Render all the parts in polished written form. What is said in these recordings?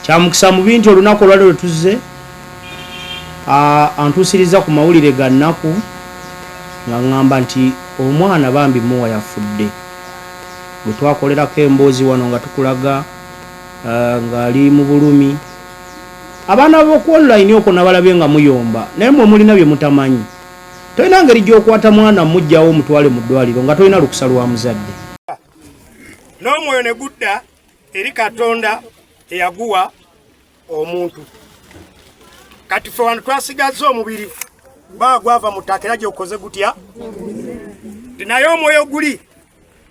Kyamukisa mu bintu olunaku olwalero tuzze antusiriza ku mawulire ga nnaku nga ngamba nti omwana bambi muwa yafudde. Bwe twakolerako emboozi wano nga tukulaga ng'ali mu bulumi. Abaana b'oku online okwo nabalabye nga muyomba naye mwe mulina bye mutamanyi. Tolina ngeri gy'okwata mwana mujjawo omutwale mu ddwaliro nga tolina lukusa lwa muzadde. N'omwoyo ne gudda eri Katonda eyaguwa omuntu. Kati ffe wano twasigazza omubiri gwava mu ttaka era gy'okoze gutya. Naye omwoyo guli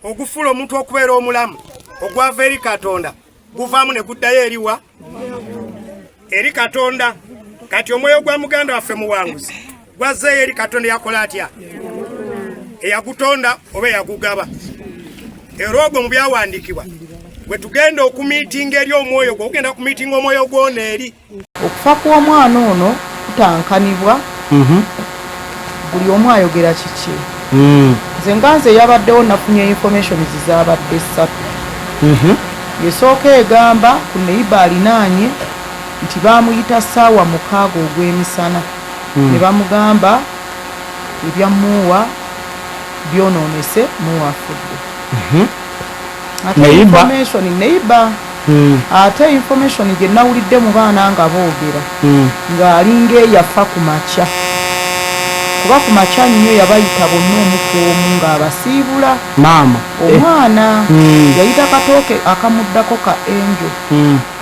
ogufuula omuntu okubeera omulamu ogwava eri Katonda guvaamu ne guddayo eriwa eri Katonda. Kati omwoyo gwa muganda waffe muwanguzi gwazzeeyo eri Katonda yakola atya? Eyagutonda oba eyagugaba. Era ogwo mu byawandiikibwa bwe tugenda okumiitinga eri omwoyo gwo ogenda kumiitinga omwoyo gwona eri. Okufa kw'omwana ono kutankanibwa buli omu ayogera kiki. Nze nganze yabaddewo nafunye information zizabadde 3. Yesooka egamba ku neiba alinaanye nti baamuyita ssaawa 6 ogw'emisana ne bamugamba ebyamuwa byonoonese muwa afudde. Neiba ate information gye nawulidde mu baana nga boogera ng'alinga eyafa ku makya. Kuba ku makya nnyo yabayita bonna omu ku omu ng'abasiibula. Maama omwana yayita katooke akamuddako ka enjo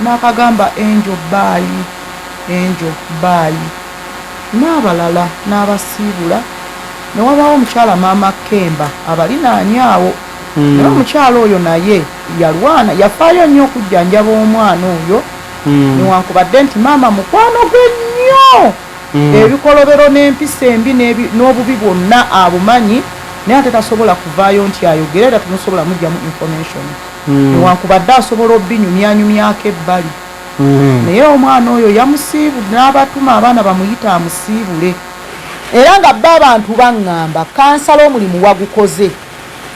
n'akagamba enjo baayi n'abalala n'abasiibula. Ne wabaawo omukyala Maama Kemba abalinaanye awo. Naye omukyala oyo naye yalwana yafaayo nnyo okujjanjaba omwana oyo newankubadde nti maama mukwano gwe nnyo. Ebikolobero n'empisa embi n'obubi bwonna abumanyi naye ate tasobola kuvaayo nti ayogere era tumusobola mujjamu information newankubadde asobola obbinyumyanyumyako ebbali. Naye omwana oyo yamusiibule n'abatuma abaana bamuyita amusiibule. Era nga bba abantu baŋŋamba kansala omulimu wagukoze.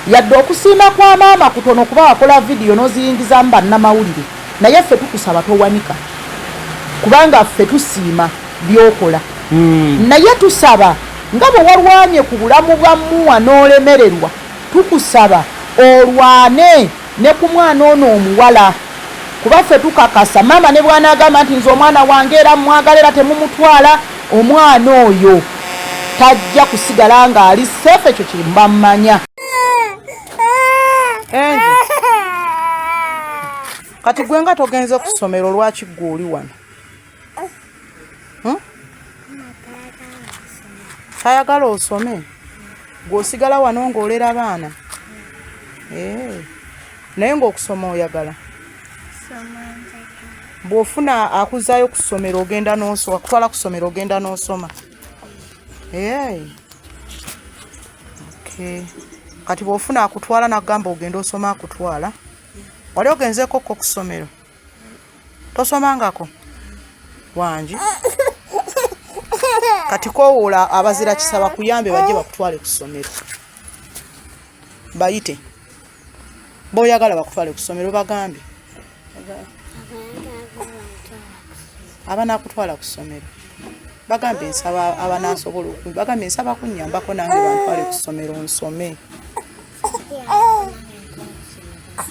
Yadde okusiima kwa maama kutono kuba wakola vidiyo n'oziyingizamu bannamawulire naye ffe tukusaba towanika kubanga ffe tusiima byokola. Naye tusaba nga bwe walwanye ku bulamu bwa muwa n'olemererwa tukusaba olwane ne ku mwana ono omuwala kuba ffe tukakasa maama ne bw'anaagamba nti nze omwana wange era mwagala era temumutwala omwana oyo tajja kusigala ng'ali seefu. Ekyo kimba mmanya. Kati gwe nga togenze ku ssomero lwaki gwe oli wano? Tayagala osome gw'osigala wano ng'olera abaana. Naye ng'okusoma oyagala? Bw'ofuna akuzaayo ku ssomero ogenda n'osoma, akutwala ku ssomero ogenda n'osoma. Kati bw'ofuna akutwala n'agamba ogenda osoma akutwala. Wali ogenzeko ku ssomero? Tosomangako? Wangi? Kati koowoola abazira kisaba kuyambe bajje bakutwale ku ssomero. Bayite. B'oyagala bakutwale ku ssomero bagambe. Abanaakutwala ku ssomero. Bagambe nsaba abanaasobola bagambe nsaba kunnyambako nange bantwale ku ssomero nsome.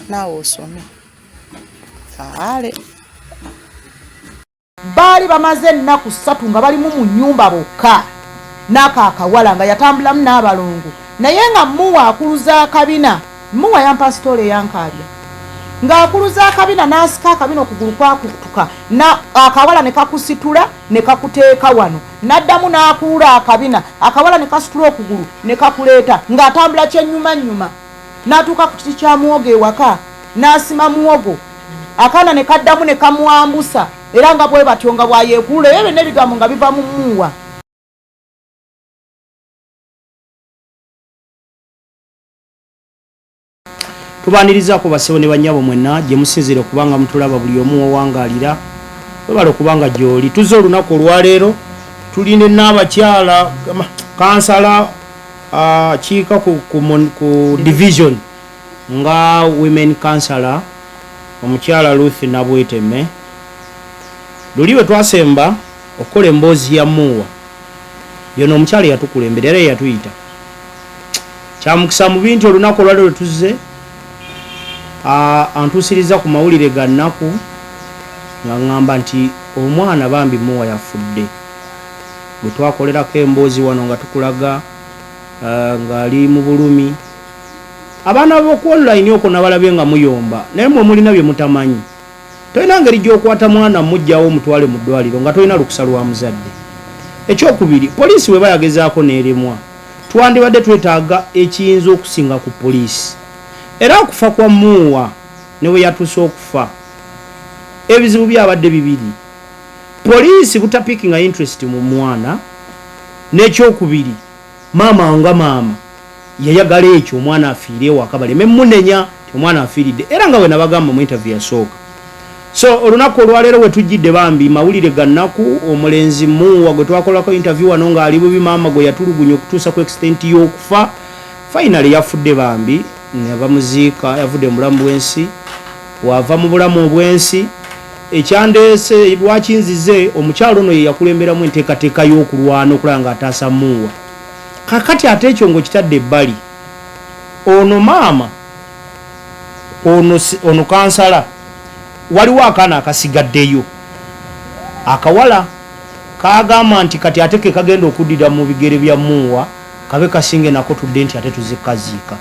Naawe osome. Kaale. Baali bamaze ennaku 3 nga balimu mu nnyumba bokka n'ako akawala nga yatambulamu n'abalongo naye nga muwa akuluza akabina. Muwa yampa sitole eyankalya ng'akuluza akabina n'asika akabina okugulu kwakutuka akawala ne kakusitula ne kakuteeka wano n'addamu n'akulula akabina akawala ne kasitula okugulu ne kakuleeta ng'atambula kyennyuma n'atuuka ku kiti kya muwogo ewaka n'asima muwogo akaana ne kaddamu ne kamwambusa era nga bwe batyo nga bwayeekulula ebyo n'ebigambo nga biva mu muwa. Tubanirizaako basebo ne bannyabo mwenna gye musinzire okubanga mutulaba buli omu owangaalira webala okubanga gy'oli. Tuzze olunaku olwaleero tuline n'abakyala kansala kiika ku division nga women kansala omukyala Ruth Nabweteme luli bwe twasemba okukola emboozi ya Muwa yono omukyala yatukulembera era yatuyita kyamukisa mu bintu olunaku olwaliro tuzze antuusiriza ku mawulire ga nnaku nga ŋŋamba nti omwana bambi Muwa yafudde bwe twakolerako emboozi wano nga tukulaga ng'ali mu bulumi abaana b'oku online okwo nabalabye nga muyomba naye mwe mulina bye mutamanyi tolina ngeri gy'okwata mwana mujjawo omutwale mu ddwaliro nga tolina lukusa lwa muzadde. Ekyokubiri, poliisi bwe bayagezaako n'eremwa twandibadde twetaaga ekiyinza okusinga ku poliisi era okufa kwa Muwa ne bwe yatuuse okufa ebizibu byabadde bibiri poliisi butapikinga interest mu mwana n'ekyokubiri maama nga maama yayagala ekyo omwana afiire waka baleme munenya ti omwana afiiridde era nga bwe nabagamba mu interview yasooka. So olunaku olwaleero we tujjidde bambi mawulire ga nnaku omulenzi Muwa gwe twakolako interview wano ng'ali bubi maama Gweyatulugunya okutuusa ku extent y'okufa finally yafudde bambi ne bamuziika yavudde mu bulamu bw'ensi wava mu bulamu obw'ensi ekyandeese lwakinzize omukyalo ono ye yakulemberamu enteekateeka y'okulwana okulaba ng'ataasa Muwa kakati ate ekyo ng'okitadde ebbali ono maama ono kansala waliwo akaana akasigaddeyo akawala kagamba nti kati ate ke kagenda okuddira mu bigere bya Muwa kabe kasinge nako tudde nti ate tuzikaziika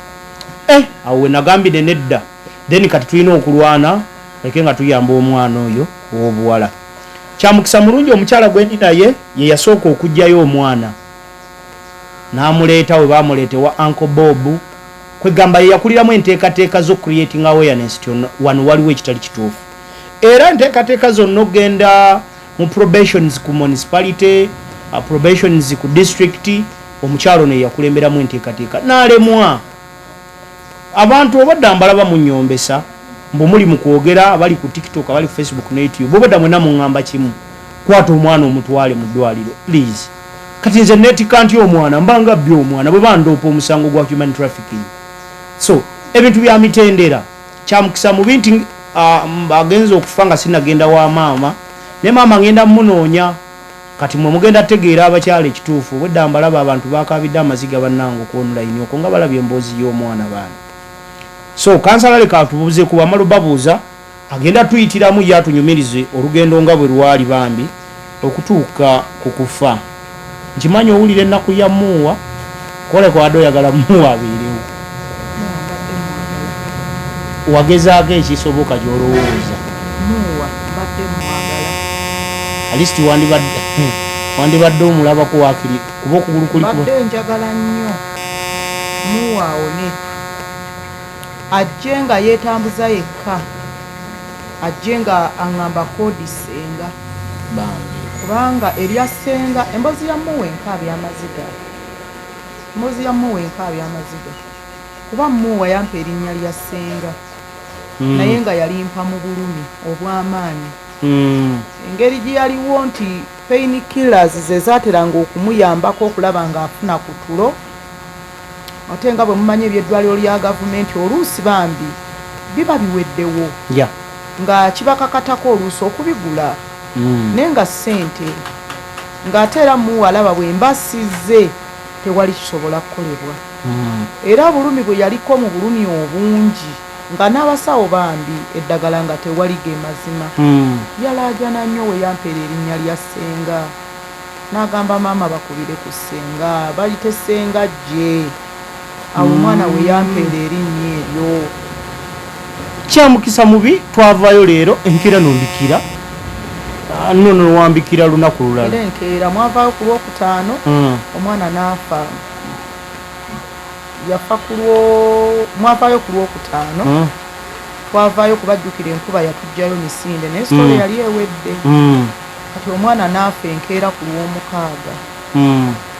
awo we nagambire nedda then kati tulina okulwana leke nga tuyamba omwana oyo w'obuwala. Kyamukisa mulungi omukyala gwe ndi naye ye yasooka okujjayo omwana n'amuleeta we baamuleetewa Uncle Bob kwegamba ye yakuliramu enteekateeka zo creating awareness wano waliwo ekitali kituufu era enteekateeka zonna ogenda mu probations ku municipality probations ku district omukyalo ne yakulemberamu enteekateeka n'alemwa abantu obadde mbalaba munyombesa mbu muli mu kwogera abali ku TikTok abali ku Facebook ne YouTube obadde mwena muŋŋamba kimu kwata omwana omutwale mu ddwaliro please kati nze neetika nti omwana mbanga bbi omwana bwe bandoopa omusango gwa human trafficking. So ebintu bya mitendera kyamukisa mu bintu agenza okufa nga sinagenda wa maama ne maama ngenda munoonya kati mwe mugenda tegeera abakyala ekituufu obwedda mbalaba abantu bakabidde amaziga bannange ku online okwo nga balabye emboozi y'omwana baani. So kansala leka atubuuze ku bamalu babuuza agenda tuyitiramu yatunyumirize olugendo nga bwe lwali bambi okutuuka ku kufa. Nkimanyi owulira ennaku ya Muwa kole kwadde oyagala Muwa abeerewo wagezaako ekisoboka gy'olowooza Muwa mbadde mwagala alisti wandibadde omulabako wakiri kuba okugulu kuli mbadde njagala nnyo Muwa one ajje nga yeetambuza yekka ajje nga aŋŋamba koodi senga kubanga erya senga emboozi ya Muwa enkaabya amaziga emboozi ya Muwa enkaabya amaziga kuba Muwa yampa erinnya lya senga naye nga yalimpa mu bulumi obw'amaanyi engeri gye yaliwo nti pain killers ze zaateranga okumuyambako okulaba ng'afuna ku tulo ate nga bwe mumanyi ebyeddwaliro lya gavumenti oluusi bambi biba biweddewo nga kibakakatako oluusi okubigula naye nga ssente ng'ate era Muwa alaba bwe mbasize tewali kisobola kukolebwa era bulumi bwe yaliko mu bulumi obungi nga n'abasawo bambi eddagala nga tewali ge mazima yalaajana nnyo we yampeera erinnya lya senga n'agamba maama bakubire ku senga bayite senga gye awo omwana we yampeera erinnya eryo. Kyamukisa mubi twavaayo leero enkeera nombikira nono wambikira lunaku lulala era enkeera mwavaayo ku lwokutaano omwana n'afa yafa mwavaayo ku lwokutaano twavaayo kubajjukira enkuba yatujjayo misinde naye sitole yali ewedde kati omwana n'afa enkeera ku lw'omukaaga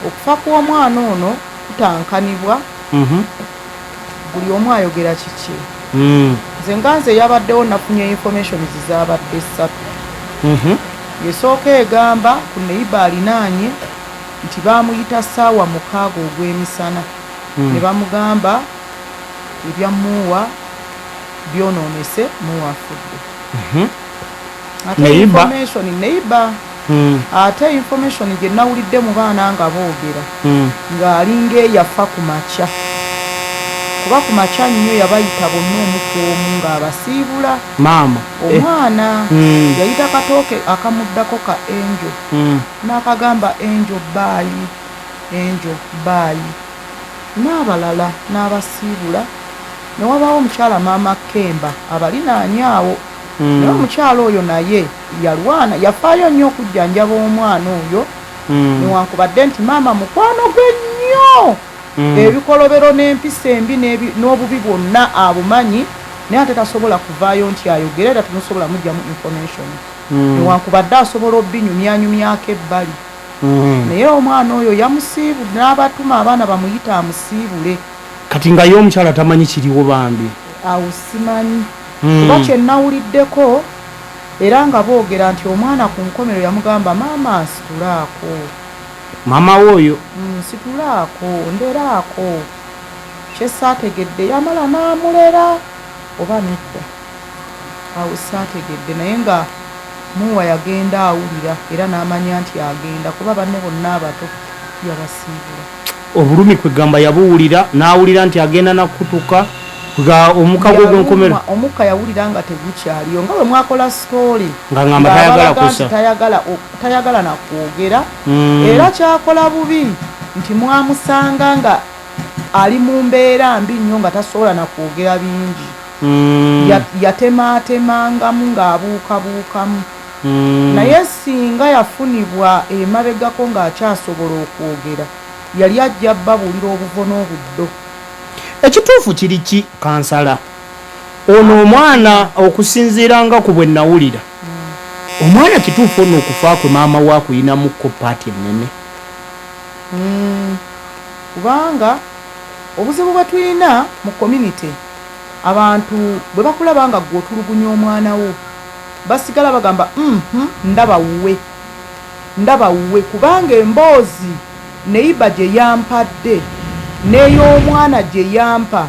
okufa kw'omwana ono kutankanibwa buli omu ayogera kiki nze nga nze yabaddewo nafunye information zizabadde 3 yesooka egamba ku neiba alinaanye nti baamuyita ssaawa 6 ogw'emisana ne bamugamba ebya Muwa byonoonese Muwa afudde neighbor ate information gye nawulidde mu baana nga boogera ng'alinga eyafa ku makya kuba ku makya nnyo yabayita bonna omuku omu ng'abasiibula maama omwana yayita katooke akamuddako ka enjo n'akagamba enjo baayi n'abalala n'abasiibula ne wabaawo omukyala maama Kemba abalinaanyaawo naye omukyala oyo naye yalwana yafaayo nnyo okujjanjaba omwana oyo newankubadde nti maama mukwano gwe nnyo ebikolobero n'empisa embi n'obubi bwonna abumanyi naye ate tasobola kuvaayo nti ayogere era temusobola mujjamu information newankubadde asobola obbinyumyanyumyako ebbali naye omwana oyo yamusiibule n'abatuma abaana bamuyita amusiibule kati nga ye omukyala tamanyi kiriwo bambi awo simanyi kuba kyenawuliddeko era nga boogera nti omwana ku nkomero yamugamba maama nsitulaako maama woyo nsitulaako nderaako kyesaategedde yamala n'amulera oba nedda awo saategedde naye nga muwa yagenda awulira era n'amanya nti agenda kuba banne bonna abato yabasiibula obulumi kwegamba yabuwulira n'awulira nti agenda nakutuka nga omuka gw'enkomero omukka yawulira nga tegukyaliyo nga bwe mwakola story nga ngamba tayagala kusa tayagala nakwogera era kyakola bubi nti mwamusanga nga ali mu mbeera mbi nnyo nga tasobola nakwogera bingi yatemaatemangamu ng'abuukabuukamu naye singa yafunibwa emabegako ng'akyasobola okwogera yali ajja babuulira obuvo n'obuddo ekituufu kiri ki kansala ono omwana okusinziira nga ku bwe nawulira omwana kituufu ono okufa kwe maama we akuyinamukko paati ennene kubanga obuzibu bwe tulina mu community abantu bwe bakulaba nga gwe otulugunya omwana wo basigala bagamba ndaba wuwe kubanga emboozi neiba gye yampadde n'ey'omwana gye yampa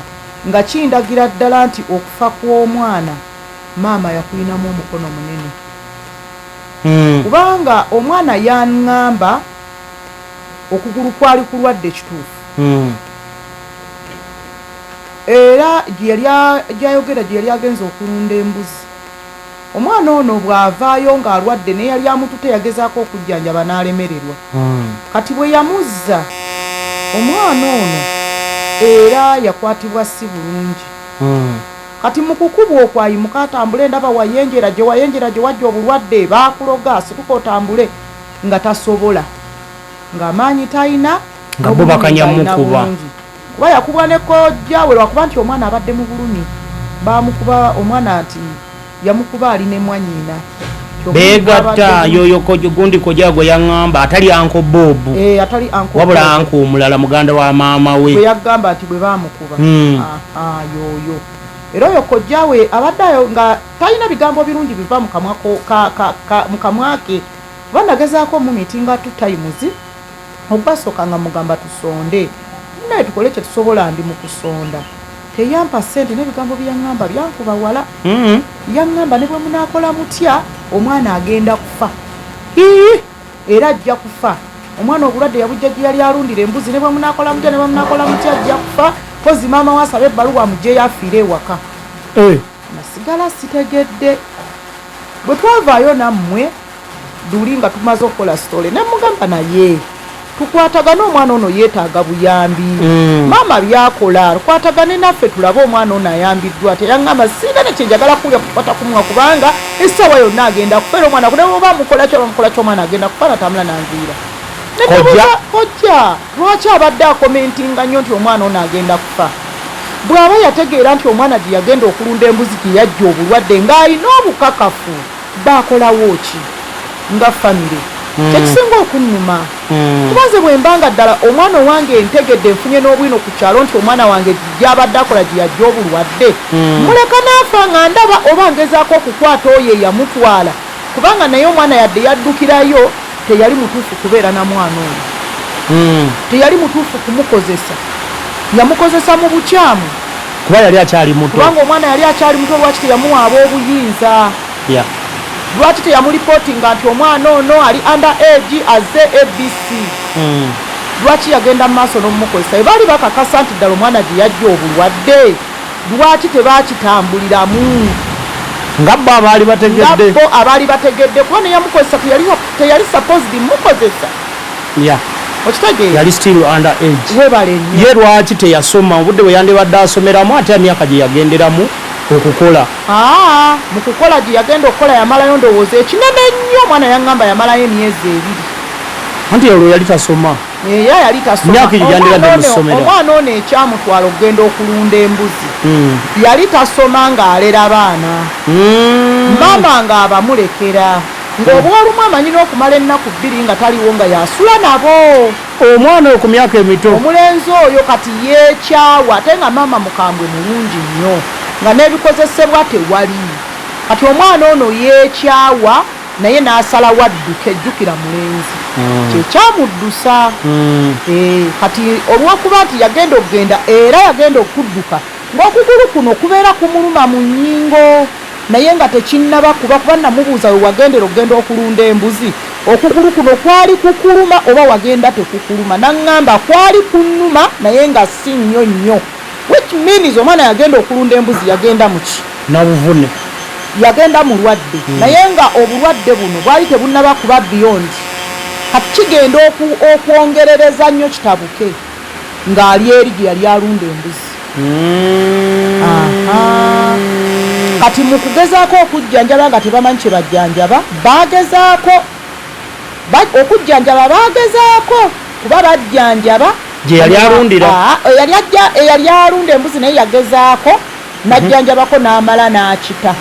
nga kindagira ddala nti okufa kw'omwana maama yakuyinamu omukono munene kubanga omwana yaŋŋamba okugulu kwali kulwadde kituufu era gyayogera gye yali agenza okulunda embuzi omwana ono bw'avaayo ng'alwadde naye yali amutute yagezaako okujjanjaba n'alemererwa kati bwe yamuzza omwana ono era yakwatibwa si bulungi kati mu kukubwa okwayimuka atambule ndaba wayenjera gye wajja obulwadde baakuloga situka otambule nga tasobola ng'amaanyi talina nga bo bakanyamukuba kuba yakubwa ne kojjawe lwakuba nti omwana abadde mu bulumi baamukuba omwana nti yamukuba ali ne mwanyiina begatta yoyo gundi koja gwe yaŋŋamba atali anko bobu atali anko wabula anko omulala muganda wa maama we bwe yagamba nti bwe baamukuba yoyo era oyo kojjawe abaddayo nga talina bigambo birungi biva mu kamwa ke banagezaako mu mitinga tutayimuzi okubasooka nga mugamba tusonde naye tukole kye tusobola ndi mu kusonda teyampa ssente n'ebigambo byaŋŋamba byankuba wala yaŋŋamba ne bwe munaakola mutya omwana agenda kufa era ajja kufa omwana obulwadde yabujja gye yali alundira embuzi ne bwe munaakola mutya ajja kufa kozi maama wasaba ebbaluwa mugyeyo afiire ewaka nasigala sitegedde bwe twavaayo nammwe duli nga tumaze okukola sitole ne mugamba naye tukwatagane omwana ono yeetaaga buyambi maama byakola tukwatagane naffe tulabe omwana ono ayambiddwa teyaŋŋamba singa nekyenjagala kulya kukwata kumwa kubanga essaawa yonna agenda kufa era omwana kuneoba mukola kyomwana agenda kufa natambula nanviira kojja lwaki abadde akomentinga nnyo nti omwana ono agenda kufa bw'aba yategeera nti omwana gye yagenda okulunda embuzi gye yajja obulwadde ng'alina obukakafu baakolawo ki nga famire kyekisinga okunnuma kubaze bwe mbanga ddala omwana owange ntegedde nfunye n'obwino ku kyalo nti omwana wange gy'abadde akola gye yajja obulwadde muleka naafa nga ndaba oba ngezaako okukwata oyo eyamutwala kubanga naye omwana yadde yaddukirayo teyali mutuufu kubeera na mwana oyo teyali mutuufu kumukozesa yamukozesa mu bukyamu kuba yali akyali muto kubanga omwana yali akyali muto lwaki teyamuwa ab'obuyinza lwaki teyamulipotinga nti omwana ono ali under age azze ABC lwaki yagenda mu maaso n'omumukozesa bwe baali bakakasa nti ddala omwana gye yajja obulwadde lwaki tebakitambuliramu nga bo abaali bategedde kuba neyamukozesa teyali supposed mukozesa okitegeera yali still under age webale nnyo ye lwaki teyasoma obudde bwe yandibadde asomeramu ate emyaka gye yagenderamu okukola mu kukola gye yagenda okukola yamalayo ndowooza ekinene nnyo omwana yaŋŋamba yamalayo emyezi 2 anti olwo yali tasoma yali tasoma omwana ono ekyamutwala okugenda okulunda embuzi yali tasoma ng'alera abaana maama ng'abamulekera ng'obwolumu amanyi n'okumala ennaku 2 nga taliwo nga yasula nabo omwana oyo ku myaka emito omulenzi oyo kati yeekyawa ate nga maama mukambwe mulungi nnyo nga n'ebikozesebwa tewali kati omwana ono yeekyawa naye n'asala wadduka ejjukira mulenzi kyekyamuddusa kati olw'okuba nti yagenda okugenda era yagenda okudduka ng'okugulu kuno kubeera kumuluma mu nnyingo naye nga tekinnaba kuba namubuuza we wagendera okugenda okulunda embuzi okugulu kuno kwali kukuluma oba wagenda tekukuluma naŋŋamba kwali kunnuma naye nga si nnyo nnyo which means omwana yagenda okulunda embuzi yagenda muki nabuvune yagenda mulwadde naye nga obulwadde buno bwali tebunnaba kuba beyond kati kigenda okwongerereza nnyo kitabuke ng'ali eri gye yali alunda embuzi kati mu kugezaako okujjanjaba nga tebamanyi kye bajjanjaba bagezaako okujjanjaba bagezaako kuba bajjanjaba gye yali alundira eyali alunda embuzi naye yagezaako najjanjabako n'amala n'akita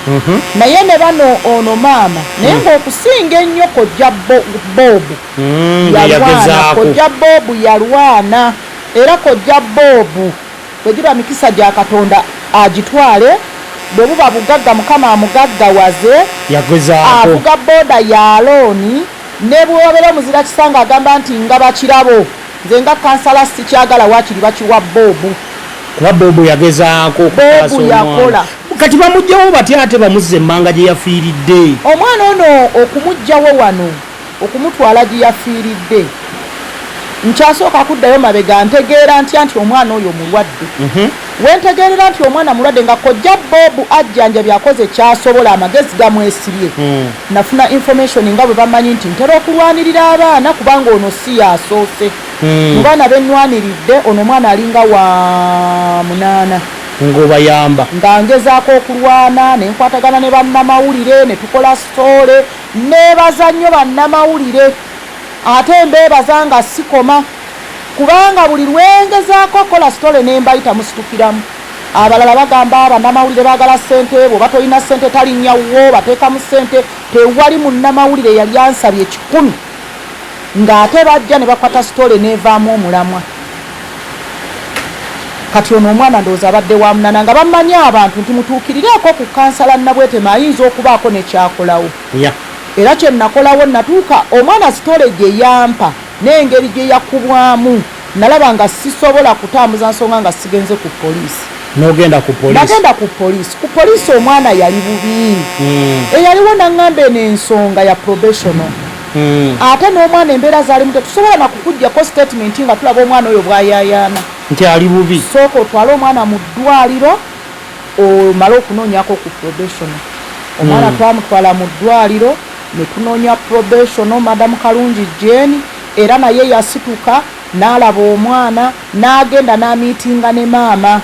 naye ne bano ono maama naye ng'okusinga ennyo kojja boobu yalwana kojja boobu yalwana era kojja boobu bwe giba mikisa gya katonda agitwale bwe buba bugagga mukama amugaggawaze avuga booda ya looni ne bw'obeera omuzira kisanga agamba nti nga bakirabo nze nga kansala sikyagala waakiri bakiwa boobu kuba boobu yagezaako boobu yakola kati bamugjawo batya ate bamuzza emmanga gye yafiiridde omwana ono okumugjawo wano okumutwala gye yafiiridde nkyasooka kuddayo mabega ntegeera ntya nti omwana oyo mulwadde wentegeerera nti omwana mulwadde nga kojja boobu ajjanjabye akoze kyasobola amagezi gamwesibye nafuna information nga bwe bamanyi nti ntera okulwanirira abaana kubanga ono si yasoose mu baana bennwaniridde ono omwana alinga wa 8 ng'obayamba nga ngezaako okulwana nenkwatagana ne bannamawulire ne tukola sitoole neebaza nnyo bannamawulire ate mbeebaza nga sikoma kubanga buli lwengezaako kola sitole nembayita musitukiramu abalala bagamba bannamawulire baagala ssente bw'oba tolina ssente talinnyawo bateekamu ssente tewali munnamawulire yali ansabye 10 ng'ate bajja ne bakwata sitole neevaamu omulamwa kati ono omwana ndowooza abadde wa 8 nga bamanyi abantu nti mutuukirireeko ku kansala nabwetema ayinza okubaako nekyakolawo era kye nakolawo natuuka omwana sitole gye yampa n'engeri gye yakubwamu nalaba nga sisobola kutambuza nsonga nga sigenze ku poliisi nagenda ku poliisi omwana yali bubi eyaliwo naŋŋamba eno ensonga ya probational ate n'omwana embeera zaalimu tetusobola nakukuggyako statement nga tulaba omwana oyo bwayayaana nti ali bubi sooka otwale omwana mu ddwaliro omale okunoonyako ku probational omwana twamutwala mu ddwaliro ne tunoonya probational madamu Kalungi Jane era naye yasituka n'alaba omwana n'agenda n'amiitinga ne maama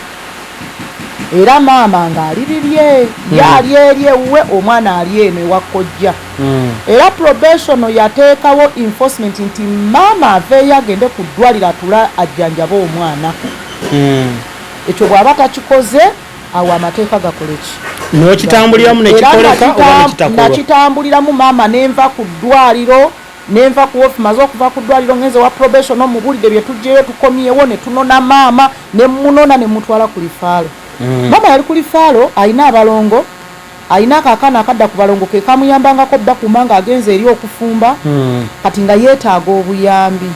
era maama ng'aliribye yali eri ewuwe omwana ali eno ewa kkojja era probational yateekawo enforcement nti maama aveeyo agende ku ddwaliro atula ajjanjaba omwana ekyo bw'aba takikoze awo amateeka gakoleki n'okitambuliramu nekikoleka oba nekitakola nakitambuliramu maama nenva ku ddwaliro nenva ku ofi maze okuva ku ddwaliro ngenze wa probation omubulire bye tujjeyo tukomyewo ne tunona maama ne munona ne mutwala ku lifaalo maama yali ku lifaalo alina abalongo alina akaakaana akadda ku balongo ke kamuyambangako dda kumanga agenze eri okufumba kati nga yeetaaga obuyambi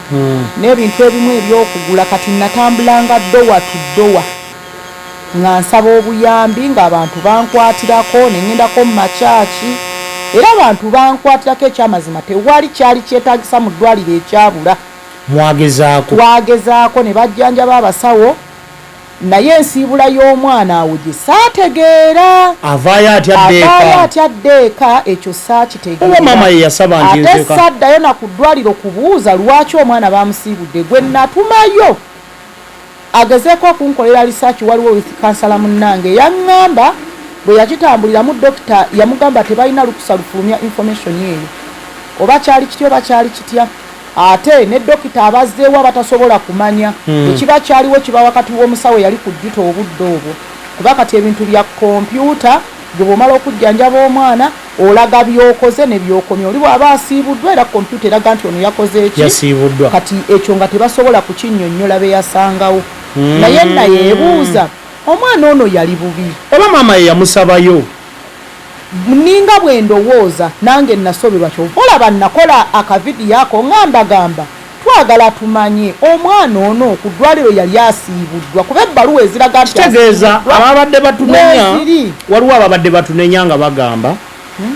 n'ebintu ebimu ebyokugula kati natambulanga ddowa tu ddowa nga nsaba obuyambi ng'abantu bankwatirako ne ngendako mu makyaki era abantu bankwatirako ekyamazima tewali kyali kyetaagisa mu ddwaliro ekyabula twagezaako ne bajjanjaba abasawo naye ensiibula y'omwana awo gye saategeera avaayo atya ddeeka ekyo saakitegeera ate saddayo na ku ddwaliro kubuuza lwaki omwana bamusiibudde gwe natumayo agezeeko okunkolera lisaaki waliwo with kansala munnange yaŋŋamba bwe yakitambuliramu dokita yamugamba tebalina lukusa lufulumya information eyo oba kyali kitya oba kyali kitya ate ne dokita abazzeewo abatasobola kumanya ekiba kyaliwo kiba wakati w'omusawo yali ku jjuta obudde obwo kuba kati ebintu bya kompyuta gye bw'omala okujjanjaba omwana olaga by'okoze ne by'okomye oli bw'aba asiibuddwa era kompyuta eraga nti ono yakoze eki kati ekyo nga tebasobola kukinnyonnyola be yasangawo naye nayeebuuza omwana ono yali bubi oba maama ye yamusabayo ninga bwe ndowooza nange nasoberwa kyova olaba nakola akavidiyo ako ngambagamba twagala tumanye omwana ono ku ddwaliro yali asiibuddwa kuba ebbaluwa eziraga nti kitegeeza ababadde batunenya waliwo ababadde batunenya nga bagamba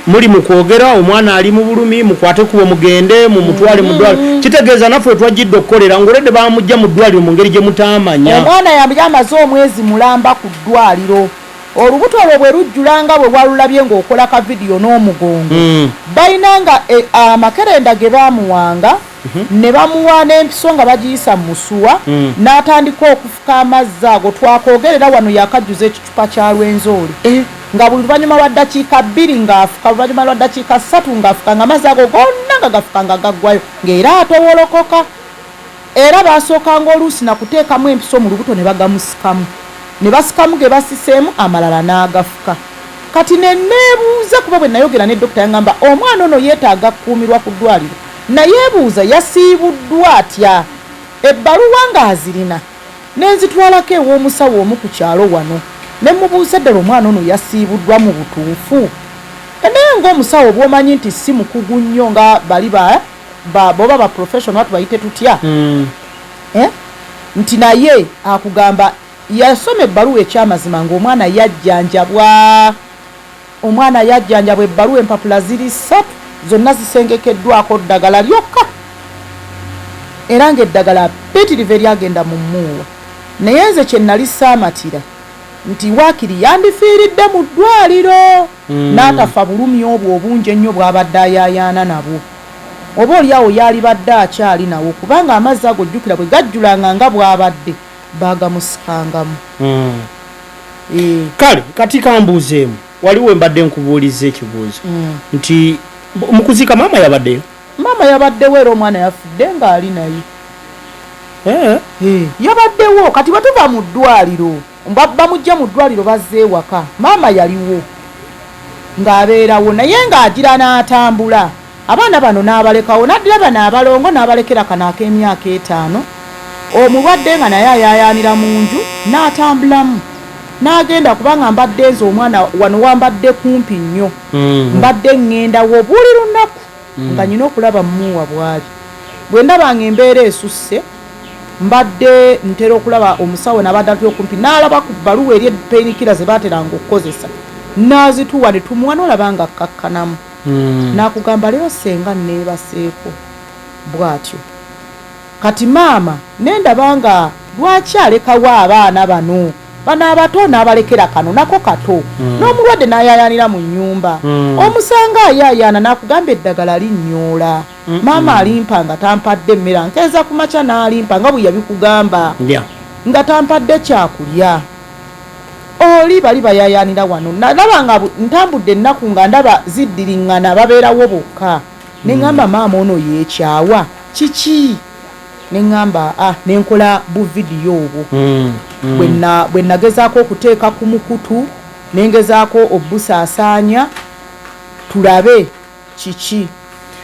muli mu kwogera omwana ali mu bulumi mukwate kubo mugende mu mutwale mu ddwaliro kitegeeza naffe twajjidde okukolera ng'oledde bamujja mu ddwaliro mu ngeri gye mutamanya omwana yamaze omwezi mulamba ku ddwaliro olubuto olwo bwe lujjulanga bwe bwalulabye ng'okola ka vidiyo n'omugongo balinanga amakerenda ge baamuwanga ne bamuwa n'empiso nga bagiyisa mu musuwa n'atandika okufuka amazzi ago twakoogerera wano yakajjuza ekicupa kya lwenzooli nga buli luvannyuma lwa ddakiika 2 ng'afuka luvannyuma lwa ddakiika 3 ng'afuka nga amazzi ago gonna nga gafuka nga gaggwayo ng'era atowolokoka era baasookanga oluusi nakuteekamu empiso mu lubuto ne bagamusikamu ne basikamu ge basiseemu amalala n'agafuka kati ne neebuuza kuba bwe nayogera ne dokita yaŋŋamba omwana ono yeetaaga kukuumirwa ku ddwaliro nayeebuuza yasiibuddwa atya ebbaluwa ng'azirina nenzitwalako ew'omusawo omu ku kyalo wano ne mubuuza ddala omwana ono yasiibuddwa mu butuufu naye ng'omusawo bw'omanyi nti si mukugu nnyo nga bali boba ba professional tubayite tutya nti naye akugamba yasoma ebbaluwa ekyamazima ng'omwana yajjanjabwa ebbaluwa empapula ziri 3 zonna zisengekeddwako ddagala lyokka era ng'eddagala ppitirivu eryagenda mu mmuuwa naye nze kye nali saamatira nti waakiri yandifiiridde mu ddwaliro n'atafa bulumi obwo obungi ennyo bw'abadde ayaayaana nabwo oba oliawo yaali badde akyali nawo kubanga amazzi ago jjukira bwe gajjulanga nga bw'abadde baagamusikangamu kale kati kambuuzeemu waliwo mbadde nkubuuliza ekibuuzo nti mu kuziika maama yabaddeyo era omwana yafudde ng'ali naye yabaddewo kati bwe tuva mu ddwaliro bamujja mu ddwaliro bazze ewaka maama yaliwo ng'abeerawo naye ng'agira n'atambula abaana bano n'abalekawo n'addira bano abalongo n'abalekera kano ak'emyaka 5 omulwadde nga naye ayaayaanira mu nju n'atambulamu n'agenda kubanga mbadde nze omwana wano wambadde kumpi nnyo mbadde ŋŋendawo buli lunaku nga nyina okulaba mmuwa bwali bwe ndabanga embeera esusse mbadde ntera okulaba omusawo n'abadde atuli okumpi n'alaba ku bbaluwa eri epeenikira ze baateranga okukozesa n'azituwa ne tumuwa n'olaba nga kkakkanamu n'akugamba leero senga neebaseeko bw'atyo kati maama nendaba nga lwaki alekawo abaana bano abato n'abalekera kano nako kato n'omulwadde n'ayaayaanira mu nnyumba omusanga ayaayaana n'akugamba eddagala linnyola maama alimpa nga tampadde emmere nkeeza ku makya n'alimpa nga bwe yabikugamba nga tampadde kyakulya oli bali bayaayaanira wano nalaba nga ntambudde ennaku nga ndaba ziddiriŋŋana babeerawo bokka ne ŋŋamba maama ono yeekyawa kiki neŋŋamba nenkola buvidiyo obwo bwe nagezaako okuteeka ku mukutu nengezaako obusaasaanya tulabe kiki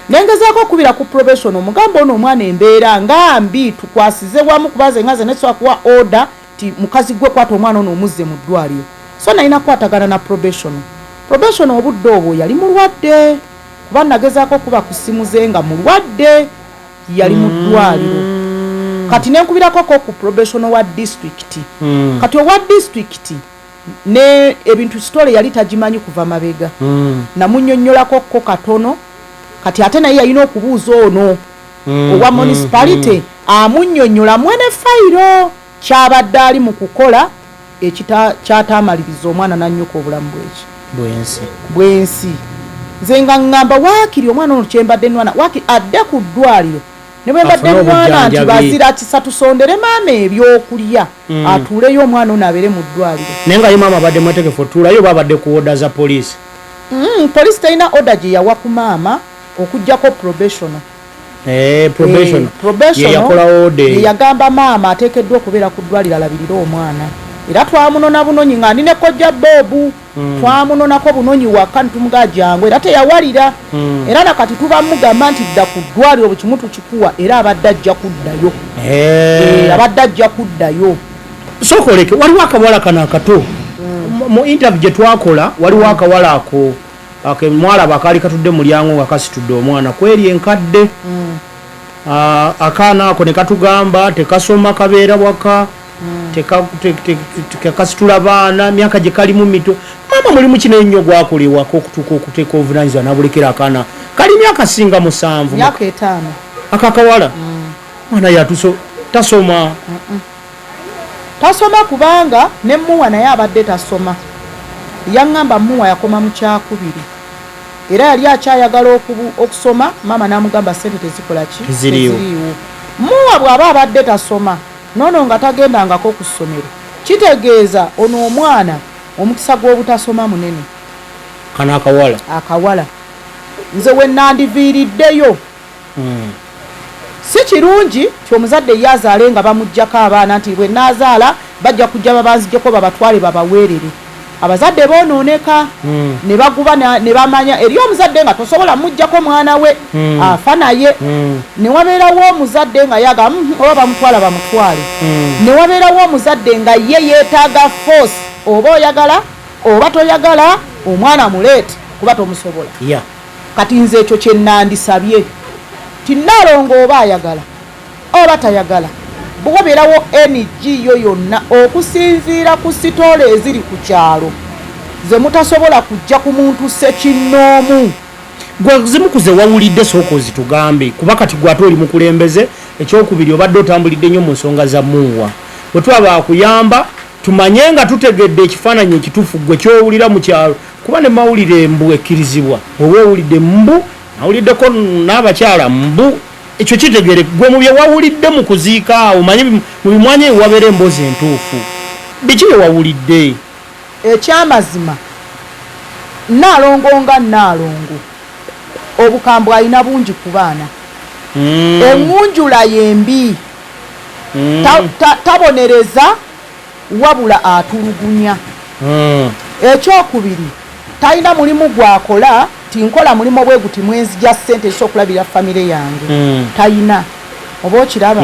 nengezaako okubira ku probation omugamba ono omwana embeera nga mbi tukwasize wamu kubaze nga ze nesobola kuwa order ti mukazi gwe kwata omwana ono omuzze mu ddwaliro so nalina kukwatagana na probation obudde obwo yali mulwadde kuba nagezaako okuba ku ssimu ze nga mulwadde yali mu ddwaliro kati nenkubirako ku probation wa district kati owa district ne ebintu story yali tagimanyi kuva mabega namunnyonnyolako ko katono kati ate naye yalina okubuuza ono owa municipality amunnyonnyola mwene fayiro kyabadde ali mu kukola kyatamaliriza omwana nannyuka obulamu bwensi nze nga ŋŋamba waakiri omwana ono kyembadde nwana waakiri adde ku ddwaliro ne bwe mbadde nwana nti bazira kisa tusondere maama ebyokulya atuuleyo omwana ono abeere mu ddwaliro naye nga ye maama abadde mwetegefu otuulayo oba abadde ku oda za poliisi poliisi talina oda gye yawa ku maama okuggyako probational yeyagamba maama ateekeddwa okubeera ku ddwaliro alabirire omwana era twamunona bunonyi nga nine kojja bobu twamunonako bunonyi waka ntumuga jangu era teyawalira era nakati tubamugamba nti dda ku ddwaliro bukimu tukikuwa era abadde ajja kuddayo sokoleke waliwo akawala kano akato mu interview gye twakola waliwo akawala ako akemwala bakali katudde mulyango nga kasitudde omwana kweri enkadde akaana ako ne katugamba tekasoma kabeera waka tekasitula baana myaka gye kalimu mito maama mulimu kino ennyo gwakolewako okutuuka okuteeka obuvunanyizibwa nabulekera akaana kali myaka singa 7 myaka 5 akakawala mwana yatuso tasoma kubanga ne muwa naye abadde tasoma yaŋŋamba muwa yakoma mu kyakubiri era yali akyayagala okusoma maama n'amugamba sente tezikola ki teziriiwo muwa bw'aba abadde tasoma nono nga tagendangako ku ssomero kitegeeza ono omwana omukisa gw'obutasoma munene kana akawala nze we nandiviiriddeyo si kirungi ky'omuzadde ye azaale nga bamuggyako abaana nti bwe naazaala bajja kujja babanzijjeko babatwale babaweerere abazadde bonooneka ne baguba ne bamanya eri omuzadde nga tosobola mujjako mwana we afa naye ne wabeerawo omuzadde nga yaga oba bamutwala bamutwale ne wabeerawo omuzadde nga ye yeetaaga force oba oyagala oba toyagala omwana muleete kuba tomusobola kati nze ekyo kye nandisabye tinnaalongo oba ayagala oba tayagala bwobeerawo energy yo yonna okusinziira ku sitole eziri ku kyalo ze mutasobola kujja ku muntu sekinnoomu gwe zimukuze wawulidde sooka ozitugambe kuba kati gwate oli mukulembeze ekyokubiri obadde otambulidde nnyo mu nsonga za muwa bwe twaba akuyamba tumanye nga tutegedde ekifaananyi ekituufu gwe kyowulira mu kyalo kuba ne mawulire embu ekkirizibwa oba owulidde mbu nawuliddeko n'abakyala mbu ekyo kitegere gwe mu bye wawulidde mu kuziika awo manyi mu bimwanya ewabeera emboozi entuufu biki bye wawulidde ekyamazima Naalongo nga Naalongo obukambwe alina bungi ku baana engunjula yembi tabonereza wabula atulugunya ekyokubiri talina mulimu gwakola tinkola mulimu bwe guti mwenzija ssente esokulabira famire yange talina oba okiraba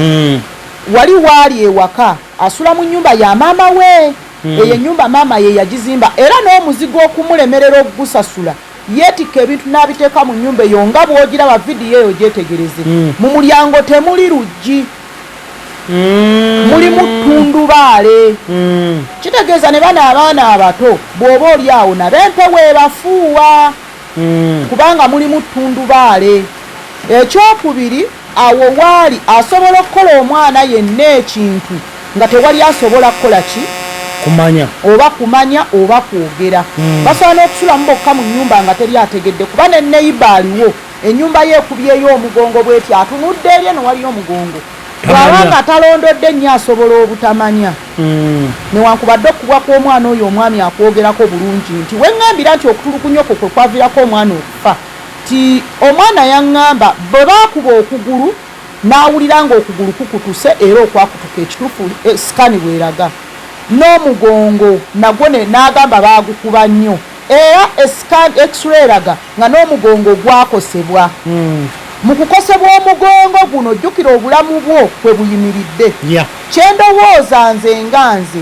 wali waali ewaka asula mu nnyumba ya maama we eyo ennyumba maama ye yagizimba era n'omuzigo okumulemerera okugusasula yeetikka ebintu n'abiteeka mu nnyumba eyo nga bw'ogiraba vidiyo eyo gyetegereze mu mulyango temuli luggi mulimu ttundubaale kitegeeza ne bana abaana abato bw'oba oli awo nabempewo ebafuuwa kubanga mulimu ttundubaale ekyokubiri awo waali asobola okukola omwana yenna ekintu nga tewali asobola kukola ki kumanya oba kwogera basobola n'okusulamu bokka mu nnyumba nga teri ategedde kuba ne neiba aliwo ennyumba ye ekubyeyo omugongo bweti atunudde eri eno waliyo omugongo bw'abanga atalondodde nnyo asobola obutamanya newankubadde okugwa kw'omwana oyo omwami akwogerako bulungi nti weŋŋambira nti okutulugunya okwo kwe kwaviirako omwana okufa ti omwana yaŋŋamba bwe baakuba okugulu n'awulira nga okugulu kukutuse era okwakutuka ekituufu sikani bweraga n'omugongo nagwo n'agamba baagukuba nnyo era x-ray eraga nga n'omugongo gwakosebwa mu kukosebwa omugongo guno jjukira obulamu bwo kwe buyimiridde kyendowooza nze nga nze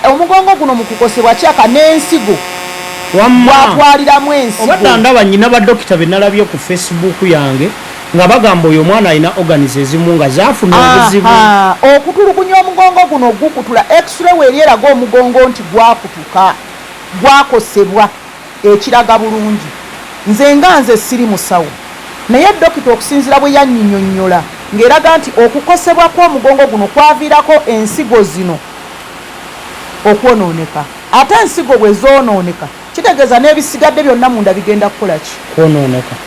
omugongo guno mu kukosebwa kyaka n'ensigo gwatwaliramu ensigo obadde ndaba nnyina badokita be nalabye ku Facebook yange nga bagamba oyo omwana alina organize ezimu nga zaafuna obuzibu okutulugunya omugongo guno gukutula x-ray weeryeraga omugongo nti gwakutuka gwakosebwa ekiraga bulungi nze siri musawo naye dokita okusinziira bwe yannyinnyonnyola ng'eraga nti okukosebwa kw'omugongo guno kwaviirako ensigo zino okwonooneka ate ensigo bwe zoonooneka kitegeeza n'ebisigadde byonna munda bigenda kukola ki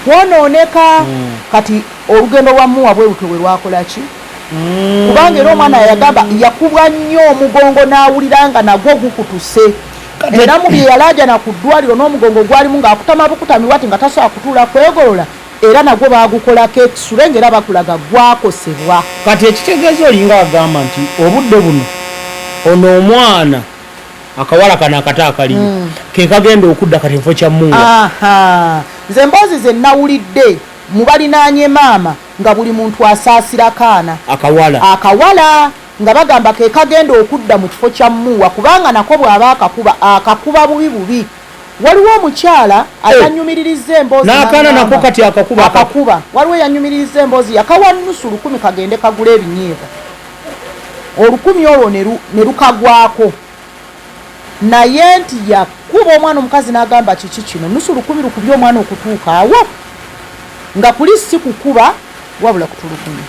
kwonooneka kati olugendo lwa muwa bwe lutwe bwe lwakola ki kubanga era omwana yagamba yakubwa nnyo omugongo n'awulira nga nagwo gukutuse era mu bye yalaajana ku ddwaliro n'omugongo gwalimu ng'akutama bukutami wati nga tasobola kutuula kwegolola era nagwo baagukolako ekisule ng'era bakulaga gwakosebwa kati ekitegeeza olinga agamba nti obudde buno ono omwana akawala kana akata akaliyo ke kagenda okudda kati enfo kya Munga nze emboozi ze nnawulidde mu balinaanye maama nga buli muntu asaasira kaana akawala nga bagamba ke kagenda okudda mu kifo kya Muwa kubanga nako bw'aba akakuba bubi waliwo omukyala ayanyumiririza emboozi n'akaana nako kati akakuba waliwo yanyumiririza emboozi yakawa nnusu 10 kagende kagula ebinyeebwa 10 olwo ne lukagwako naye nti yakuba omwana omukazi n'agamba kiki kino nusu 10 lukubye omwana okutuuka awo nga kuli si kukuba wabula kutulugunya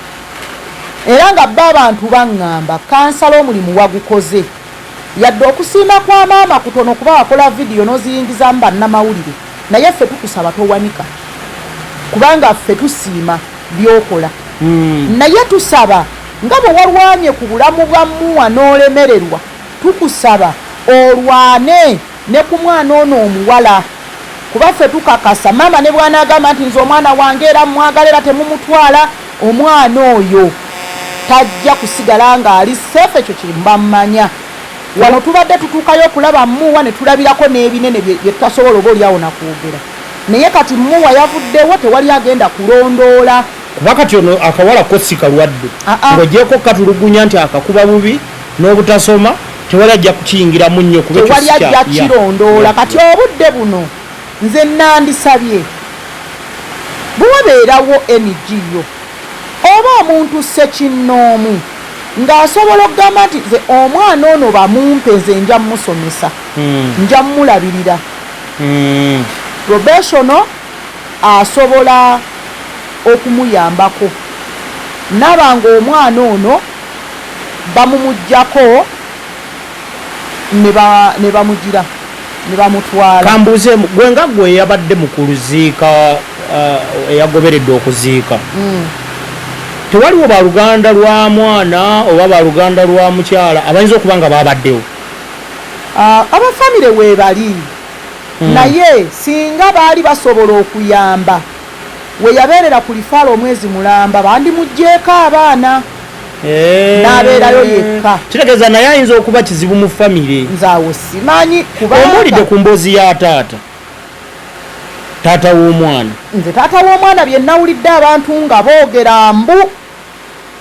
era nga bba abantu baŋŋamba kansala omulimu wagukoze yadde okusiima kwa maama kutono kuba wakola vidiyo n'oziyingizamu bannamawulire naye ffe tukusaba towanika kubanga ffe tusiima byokola naye tusaba nga bwe walwanye ku bulamu bwa Muwa n'olemererwa tukusaba olwane ne ku mwana ono omuwala kuba ffe tukakasa maama ne bw'anaagamba nti nze omwana wange era mwagalera temumutwala omwana oyo tajja kusigala ng'ali seefu ekyo kiri mbamanya wano tubadde tutuukayo okulaba Muwa ne tulabirako n'ebinene bye tutasobola oba oliawo nakwogera naye kati Muwa yavuddewo tewali agenda kulondoola kuba kati ono akawala ko si kalwadde ng'ogyeko katulugunya nti akakuba bubi n'obutasoma tewali ajja kukiyingiramu nnyo kuba tewali ajja kirondoola kati obudde buno nze nandisabye buwabeerawo NGO oba omuntu ssekinnoomu ng'asobola okugamba nti nze omwana ono bamumpe nze nja mmusomesa nja mmulabirira probation asobola okumuyambako nabanga omwana ono bamumuggyako ne bamugira ne bamutwala kambuze gwe nga gwe yabadde mu kuziika eyagoberedde okuziika tewaliwo baluganda lwa mwana oba baluganda lwa mukyala abayinza okuba nga babaddewo abafamire weebali naye singa baali basobola okuyamba we yabeerera ku lifaalo omwezi mulamba bandimugjeeko abaana n'abeerayo yekka kitegeeza naye ayinza okuba kizibu mu famire nze awo simanyi omulidde ku mboozi ya taata w'omwana nze taata w'omwana bye nnawulidde abantu nga boogera mbu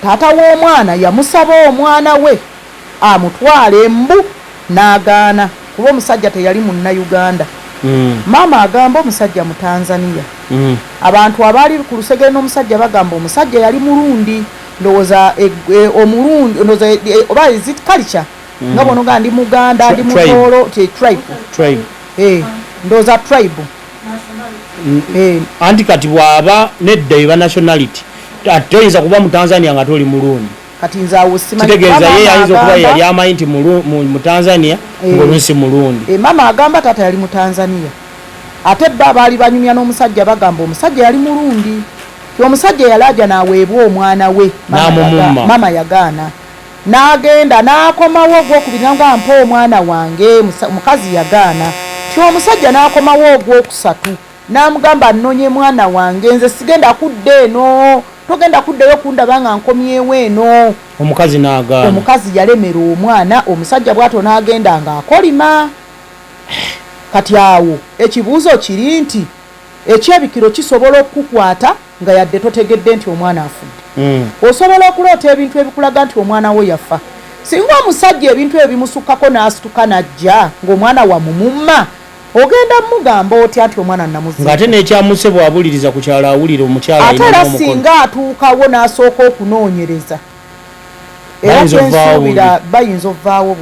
taata w'omwana yamusaba omwana we amutwale mbu n'agaana kuba omusajja teyali munnayuganda maama agamba omusajja mu Tanzania abantu abaali ku lusegere n'omusajja bagamba omusajja yali mulundi ndowooza omulundi ndowooza oba is it culture nga bonoga ndi muganda ndi mutolo tribe ndowooza tribe anti kati bw'aba nedda eba nationality toyinza kuba mu Tanzania nga toli mulundi kati nze awo simanyi kitegeeza ye ayinza okuba yali amanyi nti mu Tanzania ng'oluusi mulundi maama agamba taata yali mu Tanzania ate bba baali banyumya n'omusajja bagamba omusajja yali mulundi omusajja yalaaja n'aweebwa omwana we maama yagaana n'agenda n'akomawo ogwokubiri nga mpa omwana wange mukazi yagaana ti omusajja n'akomawo ogwokusatu n'amugamba nnonye mwana wange nze sigenda kudda eno togenda kuddayo kundaba nga nkomyewo eno omukazi n'agaana omukazi yalemera omwana omusajja bw'atyo n'agenda ng'akolima kati awo ekibuuzo kiri nti ekyebikiro kisobola okukukwata nga yadde totegedde nti omwana afudde osobola okuloota ebintu ebikulaga nti omwana wo yafa singa omusajja ebintu ebimusukkako n'asituka n'ajja ng'omwana wamumumma ogenda mugamba oti ati omwana namuziika ng'ate n'ekyamuse bw'abuliriza ku kyalo awulira omukyala ate era singa atuukawo n'asooka okunoonyereza era kyensuubira bayinza ovaawo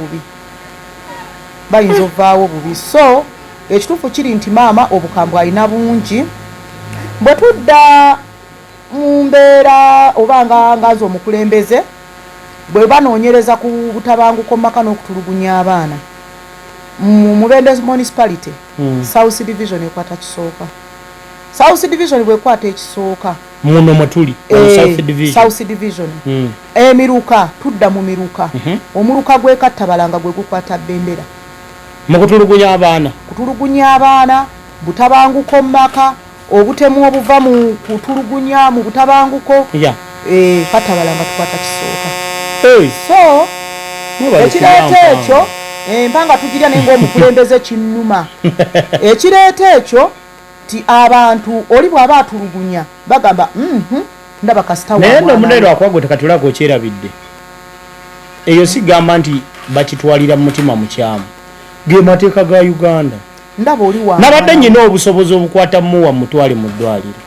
bubi so ekituufu kiri nti maama obukambwe alina bungi bwe tudda mu mbeera oba ngazi omukulembeze bwe banoonyereza ku butabanguko maka n'okutulugunya abaana mu Mubende municipality South Division ekwata kisooka South Division bwekwata ekisooka muno mwetuli South Division emiruka tudda mu miruka omuluka gw'ekatabalanga gwe gukwata bendera mu kutulugunya abaana butabanguko maka obutemu obuva mu kutulugunya mu butabanguko katabalanga tukwata kisooka so ekireeta ekyo empanga tugirya nenga omukulembeze kinnuma ekireeta ekyo ti abantu oli bw'aba atulugunya bagamba ndaba kasita naye nomunero akwagwe tekatulako kyerabidde eyo sigamba nti bakitwalira mu mutima mukyamu ge mateeka ga Uganda ndaba oli wa nabadde nyina obusobozi obukwata muwa mutwale mu ddwaliro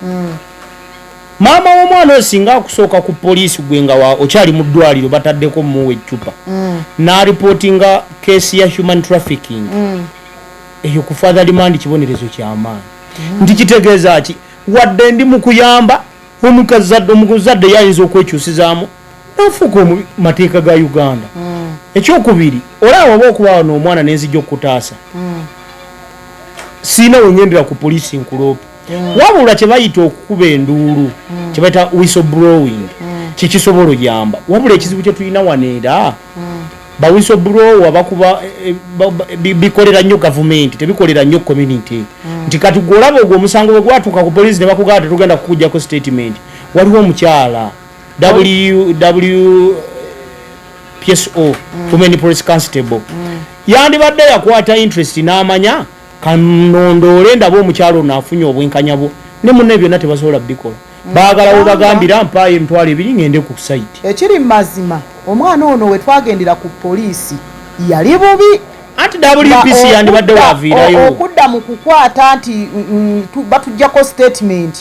maama w'omwana osinga akusooka ku poliisi gwe nga okyali mu ddwaliro bataddeko muwa eccupa n'aripootinga keesi ya human trafficking eyo ku father remand kibonerezo ky'amaanyi nti kitegeeza ki wadde ndi mu kuyamba omuzadde yayinza okwekyusizaamu nafuuka mateeka ga Uganda ekyokubiri olaba oba okubawo n'omwana n'enzijja okutaasa siina wenyendera ku poliisi nkuloope wabula kye bayita okukuba enduulu kye bayita whistleblowing kikisobola oyamba wabula ekizibu kye tulina waneera ba whistleblower bakuba bikolera nnyo gavumenti tebikolera nnyo community nti kati gwolaba ogwo omusango bwe gwatuuka ku poliisi ne bakugamba tetugenda kukuggyako statement waliwo omukyala PSO Women Police Constable yandibadde yakwata interest n'amanya kanondoole ndaba omukyalo naafunye obwenkanya bwo ne munne byonna tebasobola bikola baagala we bagambira mpaayo emitwalo ebiri ngende ku site ekiri mazima omwana ono we twagendera ku poliisi yali bubi anti WPC yandibadde waaviirayo okudda mu kukwata nti batuggyako statement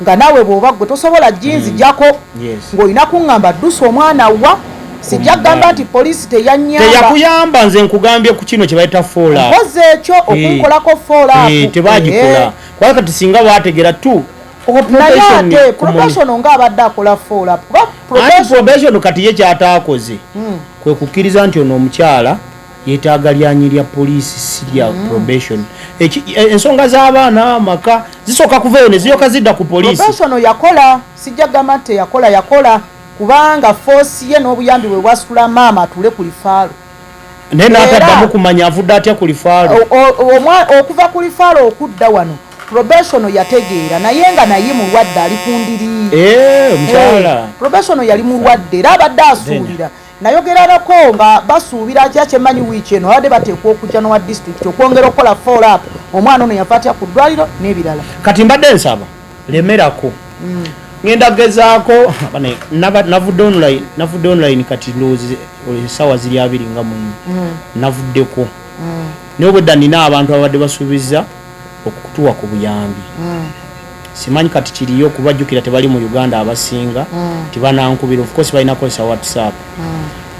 nga nawe bw'oba gwe tosobola jinzi gyako ng'olina kuŋŋamba ddusa omwana wa sijja kugamba nti poliisi teyakuyamba nze nkugambye ku kino kye bayita follow mpozi ekyo okunkolako follow tebagikola kuba kati singa baategera tu naye ate professional ng'abadde akola follow probation kati ye kyataakoze kwe kukkiriza nti ono omukyala yeetaaga lyanyi lya poliisi si lya probation ensonga z'abaana amaka zisooka kuvayo ne ziyoka zidda ku poliisi professional yakola sijja kugamba nti yakola kubanga force ye n'obuyambi bwe bwasitula maama atule ku lifaalo naye n'ataddamu kumanya avudde atya ku lifaalo okuva ku lifaalo okudda wano probation yategeera naye nga naye mulwadde ali kundiri omukyala probation yali mulwadde era abadde asuubira nayogerako nga basuubira kyakyemanyi wiiki eno abadde bateekwa okujja n'owa district okwongera okukola follow up omwana ono yafa atya ku ddwaliro n'ebirala kati mbadde nsaba lemerako ngenda gezaako navudde online kati ndowoozi essaawa ziri 2 nga muno navuddeko naye obwedda nina abantu abadde basuubiza okutuwa ku buyambi simanyi kati kiriyo okubajjukira tebali mu Uganda abasinga tibanankubira of course balina kozesa WhatsApp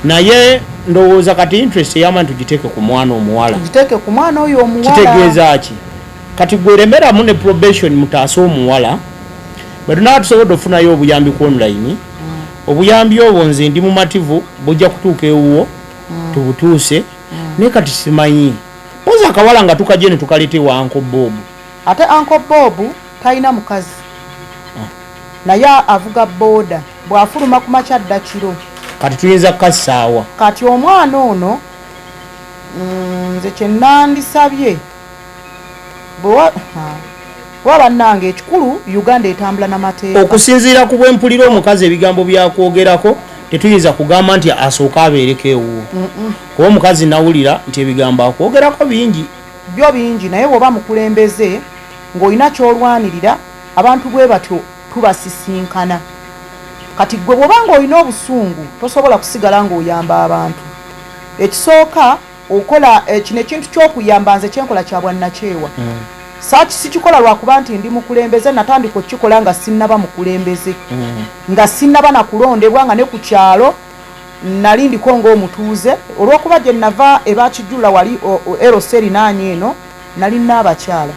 naye ndowooza kati interest ey'abantu giteeke ku mwana omuwala kitegeeza ki kati gweremeramu ne probation mutaase omuwala bwe tunaba tusobodde okufunayo obuyambi ku online obuyambi obwo nze ndi mumativu bujja kutuuka ewuwo tubutuuse naye kati simanyi pozi akawala nga tukajje ne tukaleete wa Uncle Bob ate Uncle Bob talina mukazi naye avuga booda bw'afuluma ku makyadda kiro kati tuyinza kukasaawa kati omwana ono nze kye nandisabye kuba bannange ekikulu Uganda etambula n'amateeka okusinziira ku bwempulira omukazi ebigambo byakwogerako tetuyinza kugamba nti asooka abeereko ewuwo kuba omukazi nawulira nti ebigambo akwogerako bingi naye bw'oba mukulembeze ng'olina ky'olwanirira abantu bwe batyo tubasisinkana kati gwe bw'oba ng'olina obusungu tosobola kusigala ng'oyamba abantu ekisooka okola kino ekintu ky'okuyamba nze kyenkola kya bwannakyewa saaki sikikola lwakuba nti ndi mukulembeze natandika okukikola nga sinnaba mukulembeze nga sinnaba nakulondebwa nga ne ku kyalo nali ndiko ng'omutuuze olw'okuba gye nava ebakijjula wali eroseri naanye eno nali naabakyala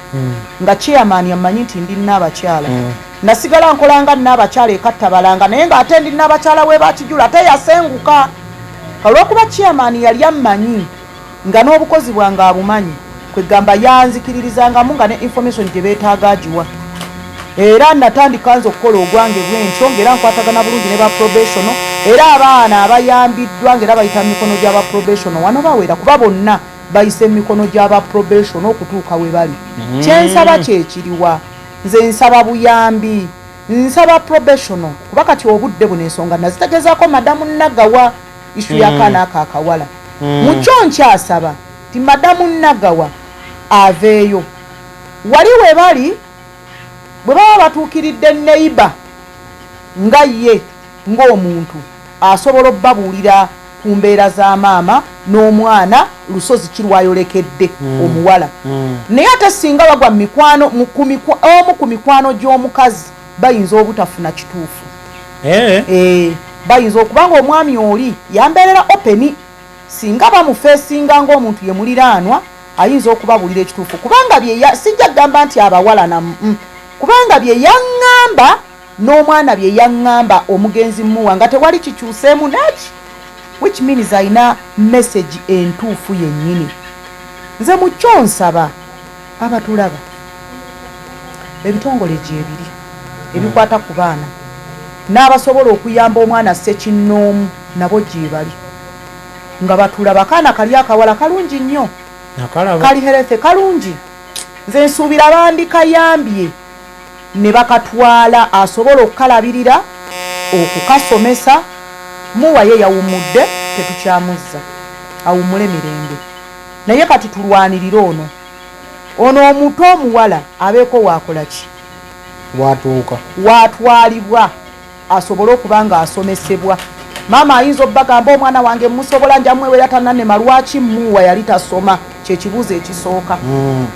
nga chairman yamanyi nti ndi naabakyala nasigala nkolanga naabakyala ekattabalanga naye ng'ate ndi naabakyala w'ebakijjula ate yasenguka olw'okuba chairman yali ammanyi nga n'obukozi bwange abumanyi kwegamba yanzikiririzangamu nga ne information gye beetaaga agiwa era natandika nze okukola ogwange bwentyo ng'era nkwatagana bulungi ne ba probational era abaana abayambiddwa ng'era bayita mikono gy'aba probational wano bawera kuba bonna bayise emikono gy'aba probation okutuuka we bali kyensaba kyekiriwa nze nsaba buyambi nsaba probational kuba kati obudde buno ensonga nazitegezaako madamu Nagawa isu y'akaana ako akawala mukyo nkyasaba ti madamu Nagawa aveeyo wali we bali bwe baba batuukiridde neiba nga ye ng'omuntu asobola obbabuulira ku mbeera za maama n'omwana lusozi kirwayolekedde omuwala naye ate singa bagwa omu ku mikwano gy'omukazi bayinza obutafuna kituufu bayinza okubanga omwami oli yambeerera openi singa bamufeesinga ng'omuntu ye muliraanwa ayinza okubabuulira ekituufu kubanga sijja kugamba nti abawala kubanga bye yaŋŋamba n'omwana bye yaŋŋamba omugenzi muwa nga tewali kikyuseemu naki which means ayina message entuufu yennyini nze mukyo nsaba abatulaba ebitongole gyebiri ebikwata ku baana n'abasobola okuyamba omwana ssekinnoomu nabo gyebali nga batulaba kaana kali akawala kalungi nnyo kali health kalungi nze nsuubira bandikayambye ne bakatwala asobola okukalabirira okukasomesa muwa ye yawumudde tetukyamuzza awumule mirembe naye kati tulwanirira ono omuto omuwala abeeko waakola ki watwalibwa asobole okuba nga asomesebwa maama ayinza obbagamba omwana wange musobola njamwewera tannanema lwaki muwa yali tasoma kyekibuuzo ekisooka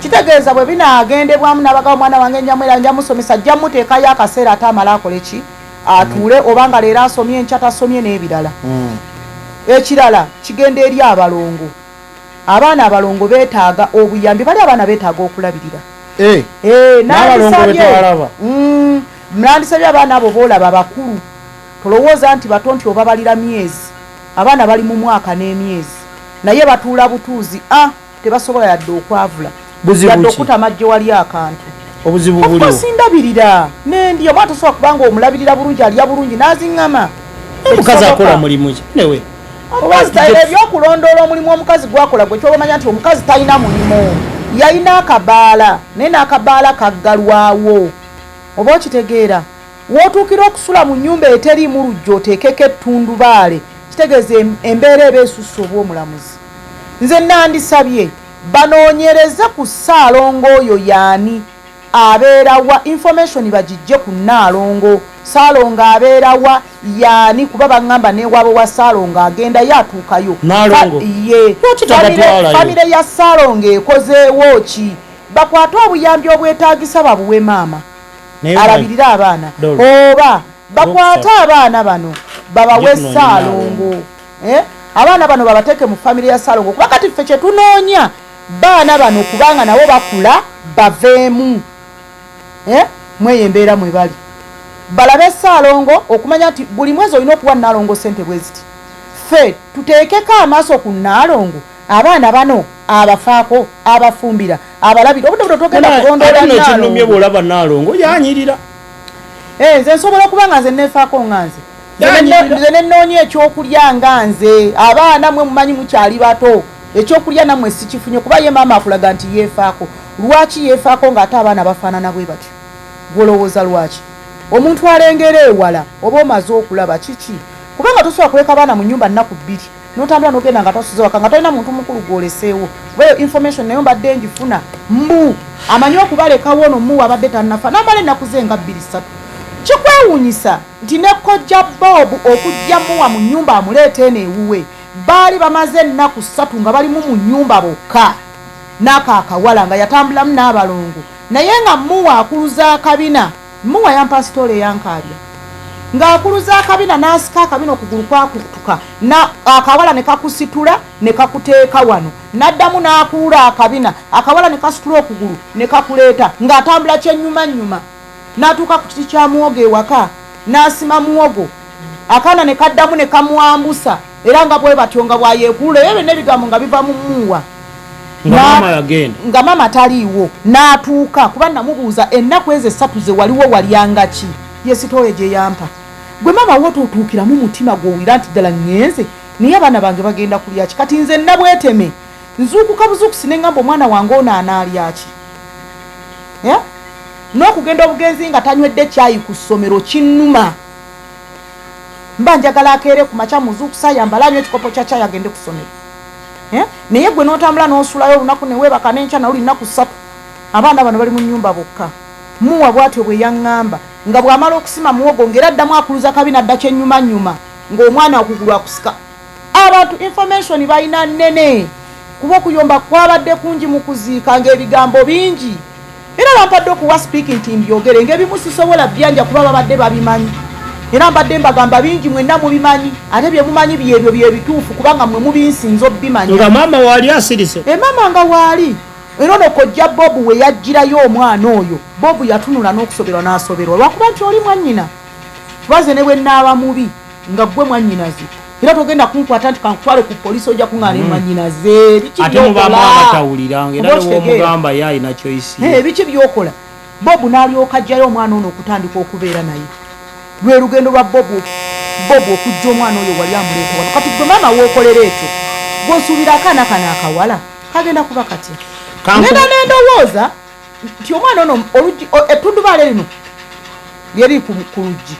kitegeeza bwe binaagendebwamu n'abaga omwana wange njamwera njamusomesa jja muteekayo akaseera ate amala akole ki atuule obanga leero asomye enkya tasomye n'ebirala ekirala kigenda eri abalongo abaana abalongo beetaaga obuyambi bali abaana beetaaga okulabirira nandisabye abaana abo boolaba bakulu tolowooza nti bato nti obabalira myezi abaana bali mu mwaka n'emyezi naye batuula butuuzi tebasobola yadde okwavula yadde okutamajje wali akantu obuzibu buliwo sindabirira nendi omwana tosobola kubanga omulabirira bulungi alya bulungi n'aziŋŋama omukazi akola mulimu ki newe omukazi talina ebyokulondoola omulimu omukazi gwakola gwe kyobamanya nti omukazi talina mulimu yalina akabaala naye n'akabaala kaggalwawo oba okitegeera wootuukira okusula mu nnyumba eteriimu lujja oteekeko ettundubaale kitegeeza embeera eba esusse oba omulamuzi nze nandisabye banoonyereze ku ssaalongo oyo yaani abeerawa information bagijje ku nnaalongo ssaalongo abeerawa yaani kuba baŋŋamba newaabo wa ssaalongo agenda ye atuukayo famire ya ssaalongo ekozeewo ki bakwate obuyambi obwetaagisa babuwe maama alabirira abaana oba bakwate abaana bano babawe ssaalongo abaana bano babateeke mu famire ya ssaalongo kuba kati ffe kye tunoonya baana bano kubanga nabo bakula baveemu mweyo embeera mwe bali balabe ssaalongo okumanya nti buli mwezi olina okuwa nnaalongo ssente bwe ziti ffe tuteekeko amaaso ku nnaalongo abaana bano abafaako abafumbira abalabira obudde buto togenda kulondoola nnaalongo bw'olaba nnaalongo yanyirira nze nsobola okuba nga nze neefaako nga nze nennoonya ekyokulya nga nze abaana mwe mumanyi mukyali bato ekyokulya nammwe sikifunye kuba ye maama akulaga nti yeefaako lwaki yeefaako ng'ate abaana bafaanana bwe batyo gwolowooza lwaki omuntu alengera ewala oba omaze okulaba kiki kubanga tosobola kuleka abaana mu nnyumba nnaku bbiri n'otambula n'ogenda nga tasuze waka nga tolina muntu mukulu gwoleseewo bweyo information naye mbadde njifuna mbu amanyi okubalekawo ono muwa abadde tannafa n'amala ennaku ze nga 2-3 kikwewuunyisa nti ne kojja Bob okujja muwa mu nnyumba amuleeta eno ewuwe baali bamaze ennaku 3 nga balimu mu nnyumba bokka n'ako akawala nga yatambulamu n'abalongo naye nga muwa akuluza akabina muwa yampa sitole eyankalya ng'akuluza akabina n'asika akabina okugulu kwakutuka akawala ne kakusitula ne kakuteeka wano n'addamu n'akulula akabina akawala ne kasitula okugulu ne kakuleeta ng'atambula kyennyumanyuma n'atuuka ku kiti kya muwogo ewaka n'asima muwogo akaana ne kaddamu ne kamuwambusa era nga bwe batyo nga bwayeekulula ebyo n'ebigambo nga biva mu muwa nga maama taliiwo n'atuuka kuba namubuuza ennaku ezo 3 ze waliwo walyanga ki yesitole gye yampa gwe maama wotootuukiramu mutima gw'owira nti ddala ŋŋenze naye abaana bange bagenda kulya ki kati nze nabweteme nzuukuka buzuukusi ne ŋŋamba omwana wange ono anaalya ki n'okugenda obugenzi nga tanywedde kyayi ku ssomero kinnuma mba njagala akeere ku makya muzuukusa yambala anywa ekikopo kya kyayi agende ku ssomero naye gwe n'otambula n'osulayo olunaku ne weebaka n'enkya na luli nnaku 3 abaana bano bali mu nnyumba bokka muwa bw'atyo bwe yaŋŋamba nga bw'amala okusima muwogo ng'era addamu akuluza kabina adda kyennyumanyuma ng'omwana okugulu akusika abantu information balina nnene kuba okuyomba kwabadde kungi mu kuziika ng'ebigambo bingi era bampadde okuwa speaking nti mbyogere ng'ebimu sisobola byanja kuba babadde babimanyi era mbadde mbagamba bingi mwenna mubimanyi ate bye mumanyi byebyo bye bituufu kubanga mwe mubinsinza obimanyi nga maama waali asirise maama nga waali era ono kojja bobu we yajjirayo omwana oyo bobu yatunula n'okusoberwa n'asoberwa lwakuba nti oli mwannyina tubaze ne bwe nnaaba mubi nga ggwe mwannyinaze era togenda kunkwata nti kankutwale ku poliisi ojja kuŋŋaana mwannyinaze ate mubamu abatawuliranga era newomugamba ye alina kyoyisi biki byokola bobu n'alyoka ajjayo omwana ono okutandika okubeera naye lwe lugendo lwa bobu okujja omwana oyo wali amuleeta wano kati gwe maama wookolera ekyo gw'osuubira akaana kano akawala kagenda kuba katya ngenda n'endowooza nti omwana ono oluggi ettundubaale lino lyeri ku luggi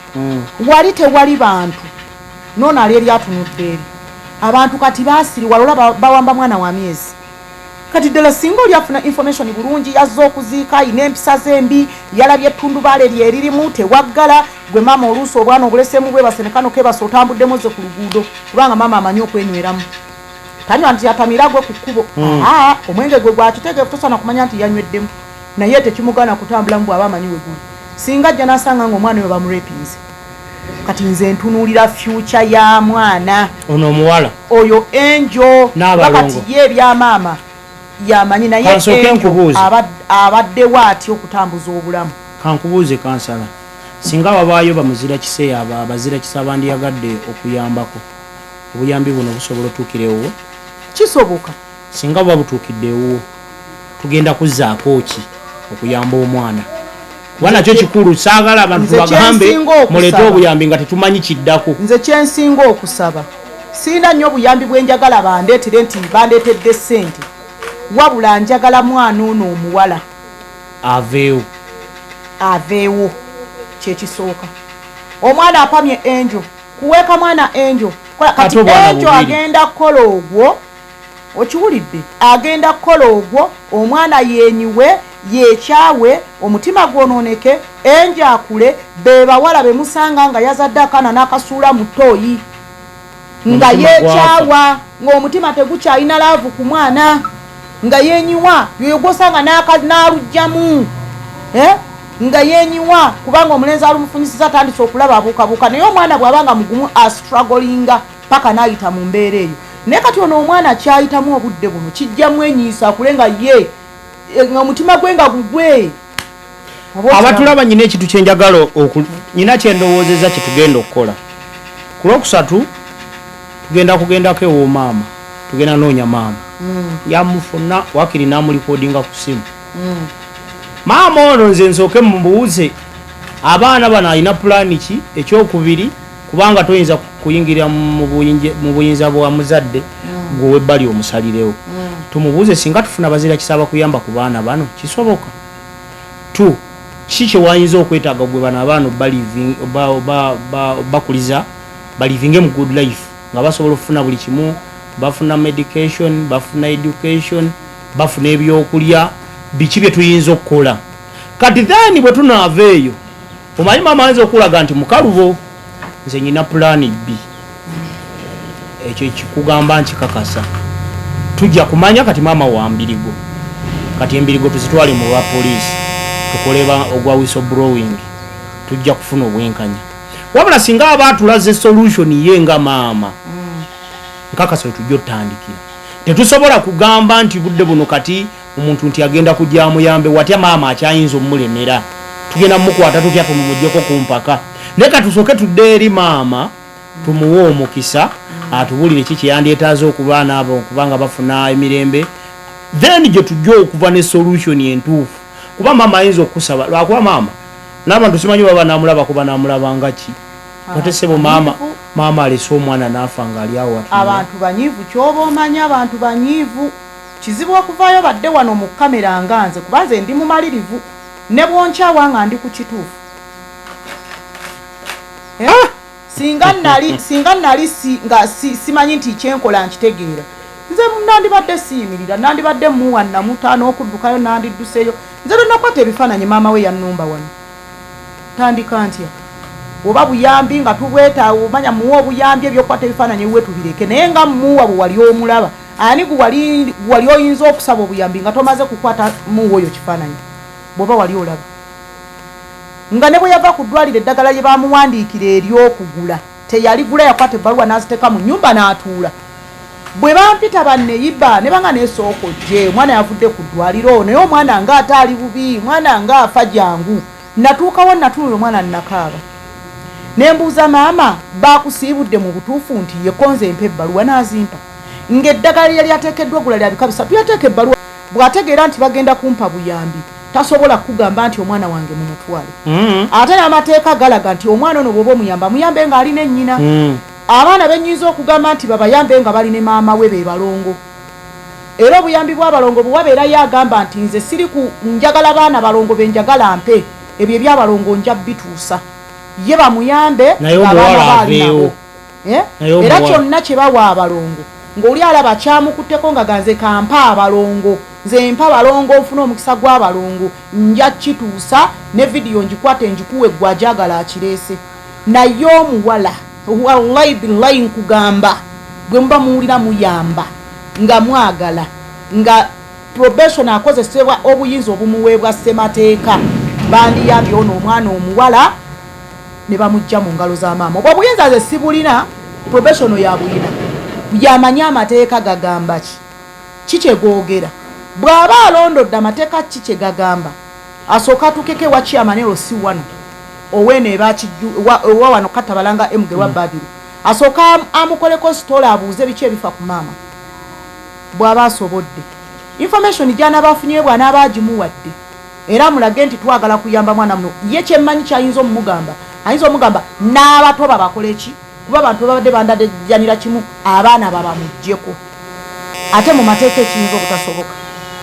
wali tewali bantu noono ali eri atunudde eri abantu kati baasiriwala ola bawamba mwana wa myezi kati ddala singa oli afuna information bulungi yazze okuziika ayina empisa zembi yalabye ettundubaale lyeririmu tewaggala gwe maama oluusi obwana obuleseemu bwebasenekano kebasa otambuddemu ze ku luguudo kubanga maama amanyi okwenyweramu tanywa nti yatamira gwe ku kkubo omwenge gwe gwakitegeefu tosana kumanya nti yanyweddemu naye tekimugana kutambulamu bw'aba amanyi we guli singa ajja n'asanga ng'omwana we bamurepinze kati nze ntunuulira future ya mwana ono omuwala oyo enjo bakati ye ebyamaama yamanyi naye enjo abaddewo atya okutambuza obulamu kankubuuze kansala singa wabaayo bamuzira kiseya abazira kisa bandiyagadde okuyambako obuyambi buno busobola otuukirewo kisoboka singa buba butuukiddewo tugenda kuzzaako ki okuyamba omwana kuba nakyo kikulu saagala abantu bagambe muleete obuyambi nga tetumanyi kiddako nze kyensinga okusaba sirina nnyo obuyambi bwenjagala bandeetere nti bandeetedde ssente wabula njagala mwana ono omuwala aveewo kyekisooka omwana apamye enjo kuweeka mwana enjo kati enjo agenda kukola ogwo okiwulidde agenda kukola ogwo omwana yenyiwe yekyawe omutima gwonooneke enjo akule be bawala bemusanga nga yazadde akaana n'akasuula mu ttooyi nga yekyawa ng'omutima tegukyalina laavu ku mwana nga yenyiwa yoyo gwosanga n'alugjamu nga yenyiwa kubanga omulenzi alumufunyisiza atandise okulaba abuukabuuka naye omwana bw'abanga mugumu astrugglinga paka n'ayita mu mbeera eyo naye kati ono omwana kyayitamu obudde buno kijjamu enyiisa akule nga ye nga omutima gwe nga gugwe abatulaba nyina ekintu kyenjagala nyina kyendowoozeza kyetugenda okukola ku lwokusatu tugenda kugendako ew'omaama tugenda noonya maama yamufuna wakiri n'amulikodinga ku simu maama ono nze nsooke mbuuze abaana bano alina pulaani ki ekyokubiri kubanga toyinza kuyingira mu buyinza bwa muzadde gwe webbali omusalirewo tumubuuze singa tufuna bazira kisaba kuyamba ku baana bano kisoboka kiki kyewayinza okwetaaga gwe bano abaana bakuliza balivinge mu good life nga basobola okufuna buli kimu bafuna medication bafuna education bafuna ebyokulya biki bye tuyinza okukola kati then bwe tunaava eyo omanyi maama ayinza okulaga nti mukalubo nze nyina pulaani B ekyo kikugamba nkikakasa tujja kumanya kati maama wa mbirigo kati embirigo tuzitwale mu lwa poliisi tukoleba ogwa whistleblowing tujja kufuna obwenkanya wabula singa abaatulaze solution ye nga maama nkakasa tujja otandikira tetusobola kugamba nti budde buno kati omuntu nti agenda kujja amuyambe watya maama akyayinza omulemera tugenda mukwata tutya tumumugyeko ku mpaka leka tusooke tudde eri maama tumuwe omukisa atubulire kiki yandyetaaze okubaana abo okubanga bafuna emirembe then gye tujja okuva ne solution entuufu kuba maama ayinza okusaba lwakuba maama n'abantu simanyi baba namulaba kuba namulaba nga ki watesebo maama alese omwana n'afa ng'ali awo abantu banyiivu kyoba omanya abantu banyiivu kizibu okuvaayo badde wano mu kamera nga nze kuba nze ndi mumalirivu ne bwonkyawa nga ndi ku kituufu singa nali nga simanyi nti kyenkola nkitegeera nze nandibadde siyimirira nandibadde muwa namutaano okuddukayo nandidduseeyo nze lwenakwata ebifaananyi maama we yannumba wano tandika ntya oba buyambi nga tubwetaawo omanya muwa obuyambi ebyokukwata ebifaananyi we tubireke naye nga muwa bwe wali omulaba ani wali oyinza okusaba obuyambi nga tomaze kukwata muwa oyo kifaananyi bw'oba wali olaba nga ne bwe yava ku ddwaliro eddagala lye bamuwandiikira ery'okugula teyaligula yakwata ebbaluwa n'aziteeka mu nnyumba n'atuula bwe bampita banneyiba ne banga neesooka ojje omwana yavudde ku ddwaliro naye omwana nga ate ali bubi mwana nga afa jangu natuukawo natunula omwana nnakaaba ne mbuuza maama baakusiibudde mu butuufu nti yekonze empa ebbaluwa n'azimpa ng'eddagala lye lyateekeddwa ogula lya bika bisatu yateeka ebbaluwa bw'ategeera nti bagenda kumpa buyambi tasobola kugamba nti omwana wange mumutwale ate n'amateeka galaga nti omwana ono bw'oba omuyamba muyambe ng'alina ennyina abaana benyinza okugamba nti babayambe nga bali ne maama we be balongo era obuyambi bw'abalongo bwe wabeera yagamba nti nze siri ku njagala baana balongo be njagala mpe ebyo ebyabalongo nja bituusa ye bamuyambe abaana baali nabo era kyonna kye bawa abalongo ng'oli alaba kyamukutteko nga ganze kampa abalongo nze mpa balongo nfuna omukisa gw'abalongo nja kituusa ne vidiyo njikwate njikuwe gwajagala akireese naye omuwala wallahi billahi nkugamba bwe muba muwulira muyamba nga mwagala nga probation akozesebwa obuyinza obumuweebwa ssemateeka bandiyambye ono omwana omuwala ne bamujja mu ngalo za maama obwo obuyinza nze sibulina probation yabulina yamanyi amateeka gagamba ki kyegwogera bw'aba alondodde amateeka ki kyegagamba asooka atukeke wa chairman si wano owene ewa wano katabalanga emugerwa Babiri asooka amukoleko sitola abuuze biki ebifa ku maama bw'aba asobodde information gyana bafunye bwana abagimuwadde era mulage nti twagala kuyamba mwana muno ye kyemmanyi kyayinza omugamba ayinza omugamba n'abato babakole ki kuba abantu babadde bandajjanira kimu abaana babamuggyeko ate mu mateeka ekiyinza obutasoboka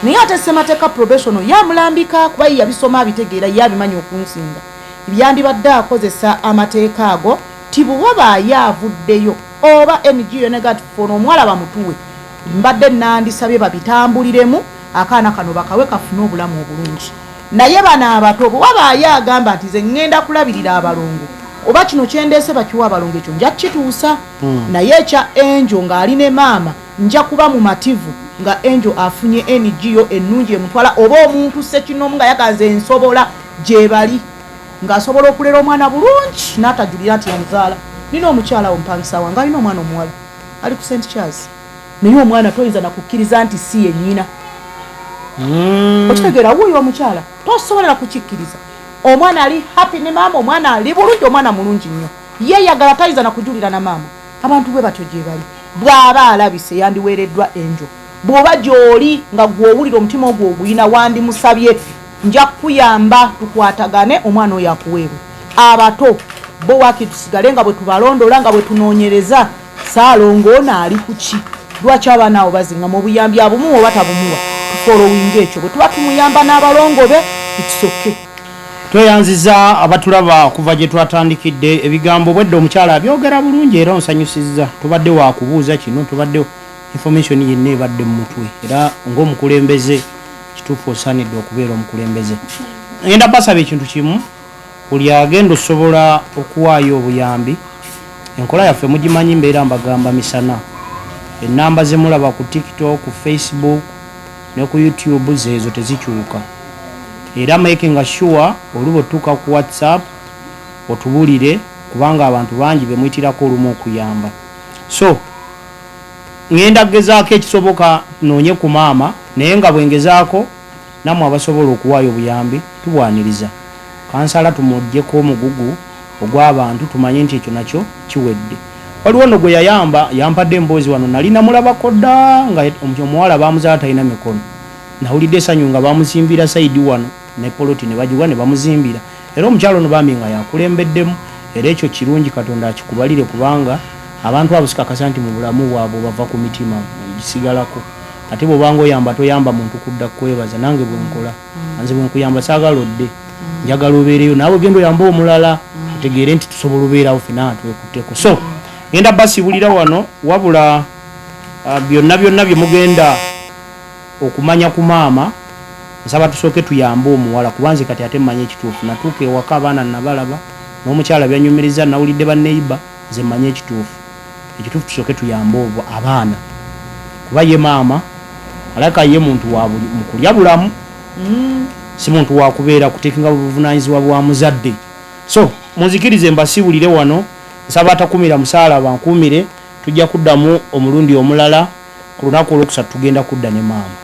naye ate ssemateeka probation yamulambika kuba yabisoma abitegeera yabimanyi okunsinga byandibadde akozesa amateeka ago tibuwaba yavuddeyo oba NGO negative ono omwala bamutuwe mbadde nandisabye babitambuliremu akaana kano bakawe kafune obulamu obulungi naye bana abato bwaba yagamba nti ze ngenda kulabirira abalongo oba kino kyendeese bakiwa abalongo ekyo nja kituusa naye ekya Angel ng'ali ne maama nja kuba mu mativu nga Angel afunye NGO ennungi emutwala oba omuntu ssekinomu nga yaganze ensobola gye bali ng'asobola okulera omwana bulungi n'atajulira nti yamuzaala nina omukyala ompangisa wange alina omwana omuwala ali ku St. Charles naye omwana toyinza nakukkiriza nti si yennyina okitegeera wuuyo omukyala tosobola kukikkiriza omwana ali happy ne maama omwana ali bulungi omwana mulungi nnyo ye yagala tayinza nakujulira na maama abantu bwe batyo gye bali bw'aba alabise yandiweereddwa Angel bw'oba gy'oli nga gw'owulira omutima ogwo oguyina wandimusabye nja kukuyamba tukwatagane omwana oyo akuweebwe abato bo waki tusigale nga bwe tubalondola nga bwe tunoonyereza saalongo ono ali ku ki lwaki abaana abo bazinga mu buyambi abumuwa oba tabumuwa tufolowinga ekyo bwe tuba tumuyamba n'abalongobe itusoke tweyanziza abatulaba kuva gye twatandikidde ebigambo bwedde omukyala abyogera bulungi era onsanyusizza tubadde wakubuuza kino tubadde information yenna ebadde mu mutwe era ng'omukulembeze kituufu osaanidde okubeera omukulembeze ngenda basaba ekintu kimu buli agenda osobola okuwaayo obuyambi enkola yaffe mugimanyi mbeera mbagamba misana Ennamba ze mulaba ku TikTok, ku Facebook ne ku YouTube zeezo tezikyuka. Era making sure olubo tuka ku WhatsApp otubulire kubanga abantu bangi bemwitirako olumu okuyamba. So ngenda gezaako ekisoboka noonye ku maama naye nga bwengezaako namwe abasobola okuwaayo obuyambi tubwaniriza. Kansala tumuggyeko omugugu ogw'abantu tumanye nti ekyo nakyo kiwedde. Waliwo no gwe yayamba yampadde emboozi wano nali namulabako dda nga omuwala baamuzaala talina mikono. Nawulidde essanyu nga baamuzimbira sayidi wano ne poloti ne bagiwa ne bamuzimbira. Era omukyalo ono bambi nga yakulembeddemu era ekyo kirungi Katonda akikubalire kubanga abantu abo sikakasa nti mu bulamu bwabwe bava ku mitima gisigalako. Ate bw'obanga oyamba toyamba muntu kudda kwebaza nange bwenkola. Nze bwenkuyamba saagala odde. Njagala obeereyo naawe genda oyamba omulala tutegeere nti tusobola obeerawo ffenna twekutteko. So ngenda basibulira wano wabula byonna bye mugenda okumanya ku maama nsaba tusooke tuyambe omuwala kubanze kati ate mmanye ekituufu. Natuuka ewaka abaana nabalaba n'omukyala byanyumiriza nawulidde banneiba nze mmanye ekituufu. Ekituufu tusooke tuyambe obwo abaana kuba ye maama alaka ye muntu wa buli mukulya bulamu si muntu wa kubeera kutekinga buvunaanyizibwa bwa muzadde. So munzikirize mbasibulire wano nsaba atakumira musaala bankumire tujja kuddamu omulundi omulala ku lunaku olwokusatu tugenda kudda ne maama.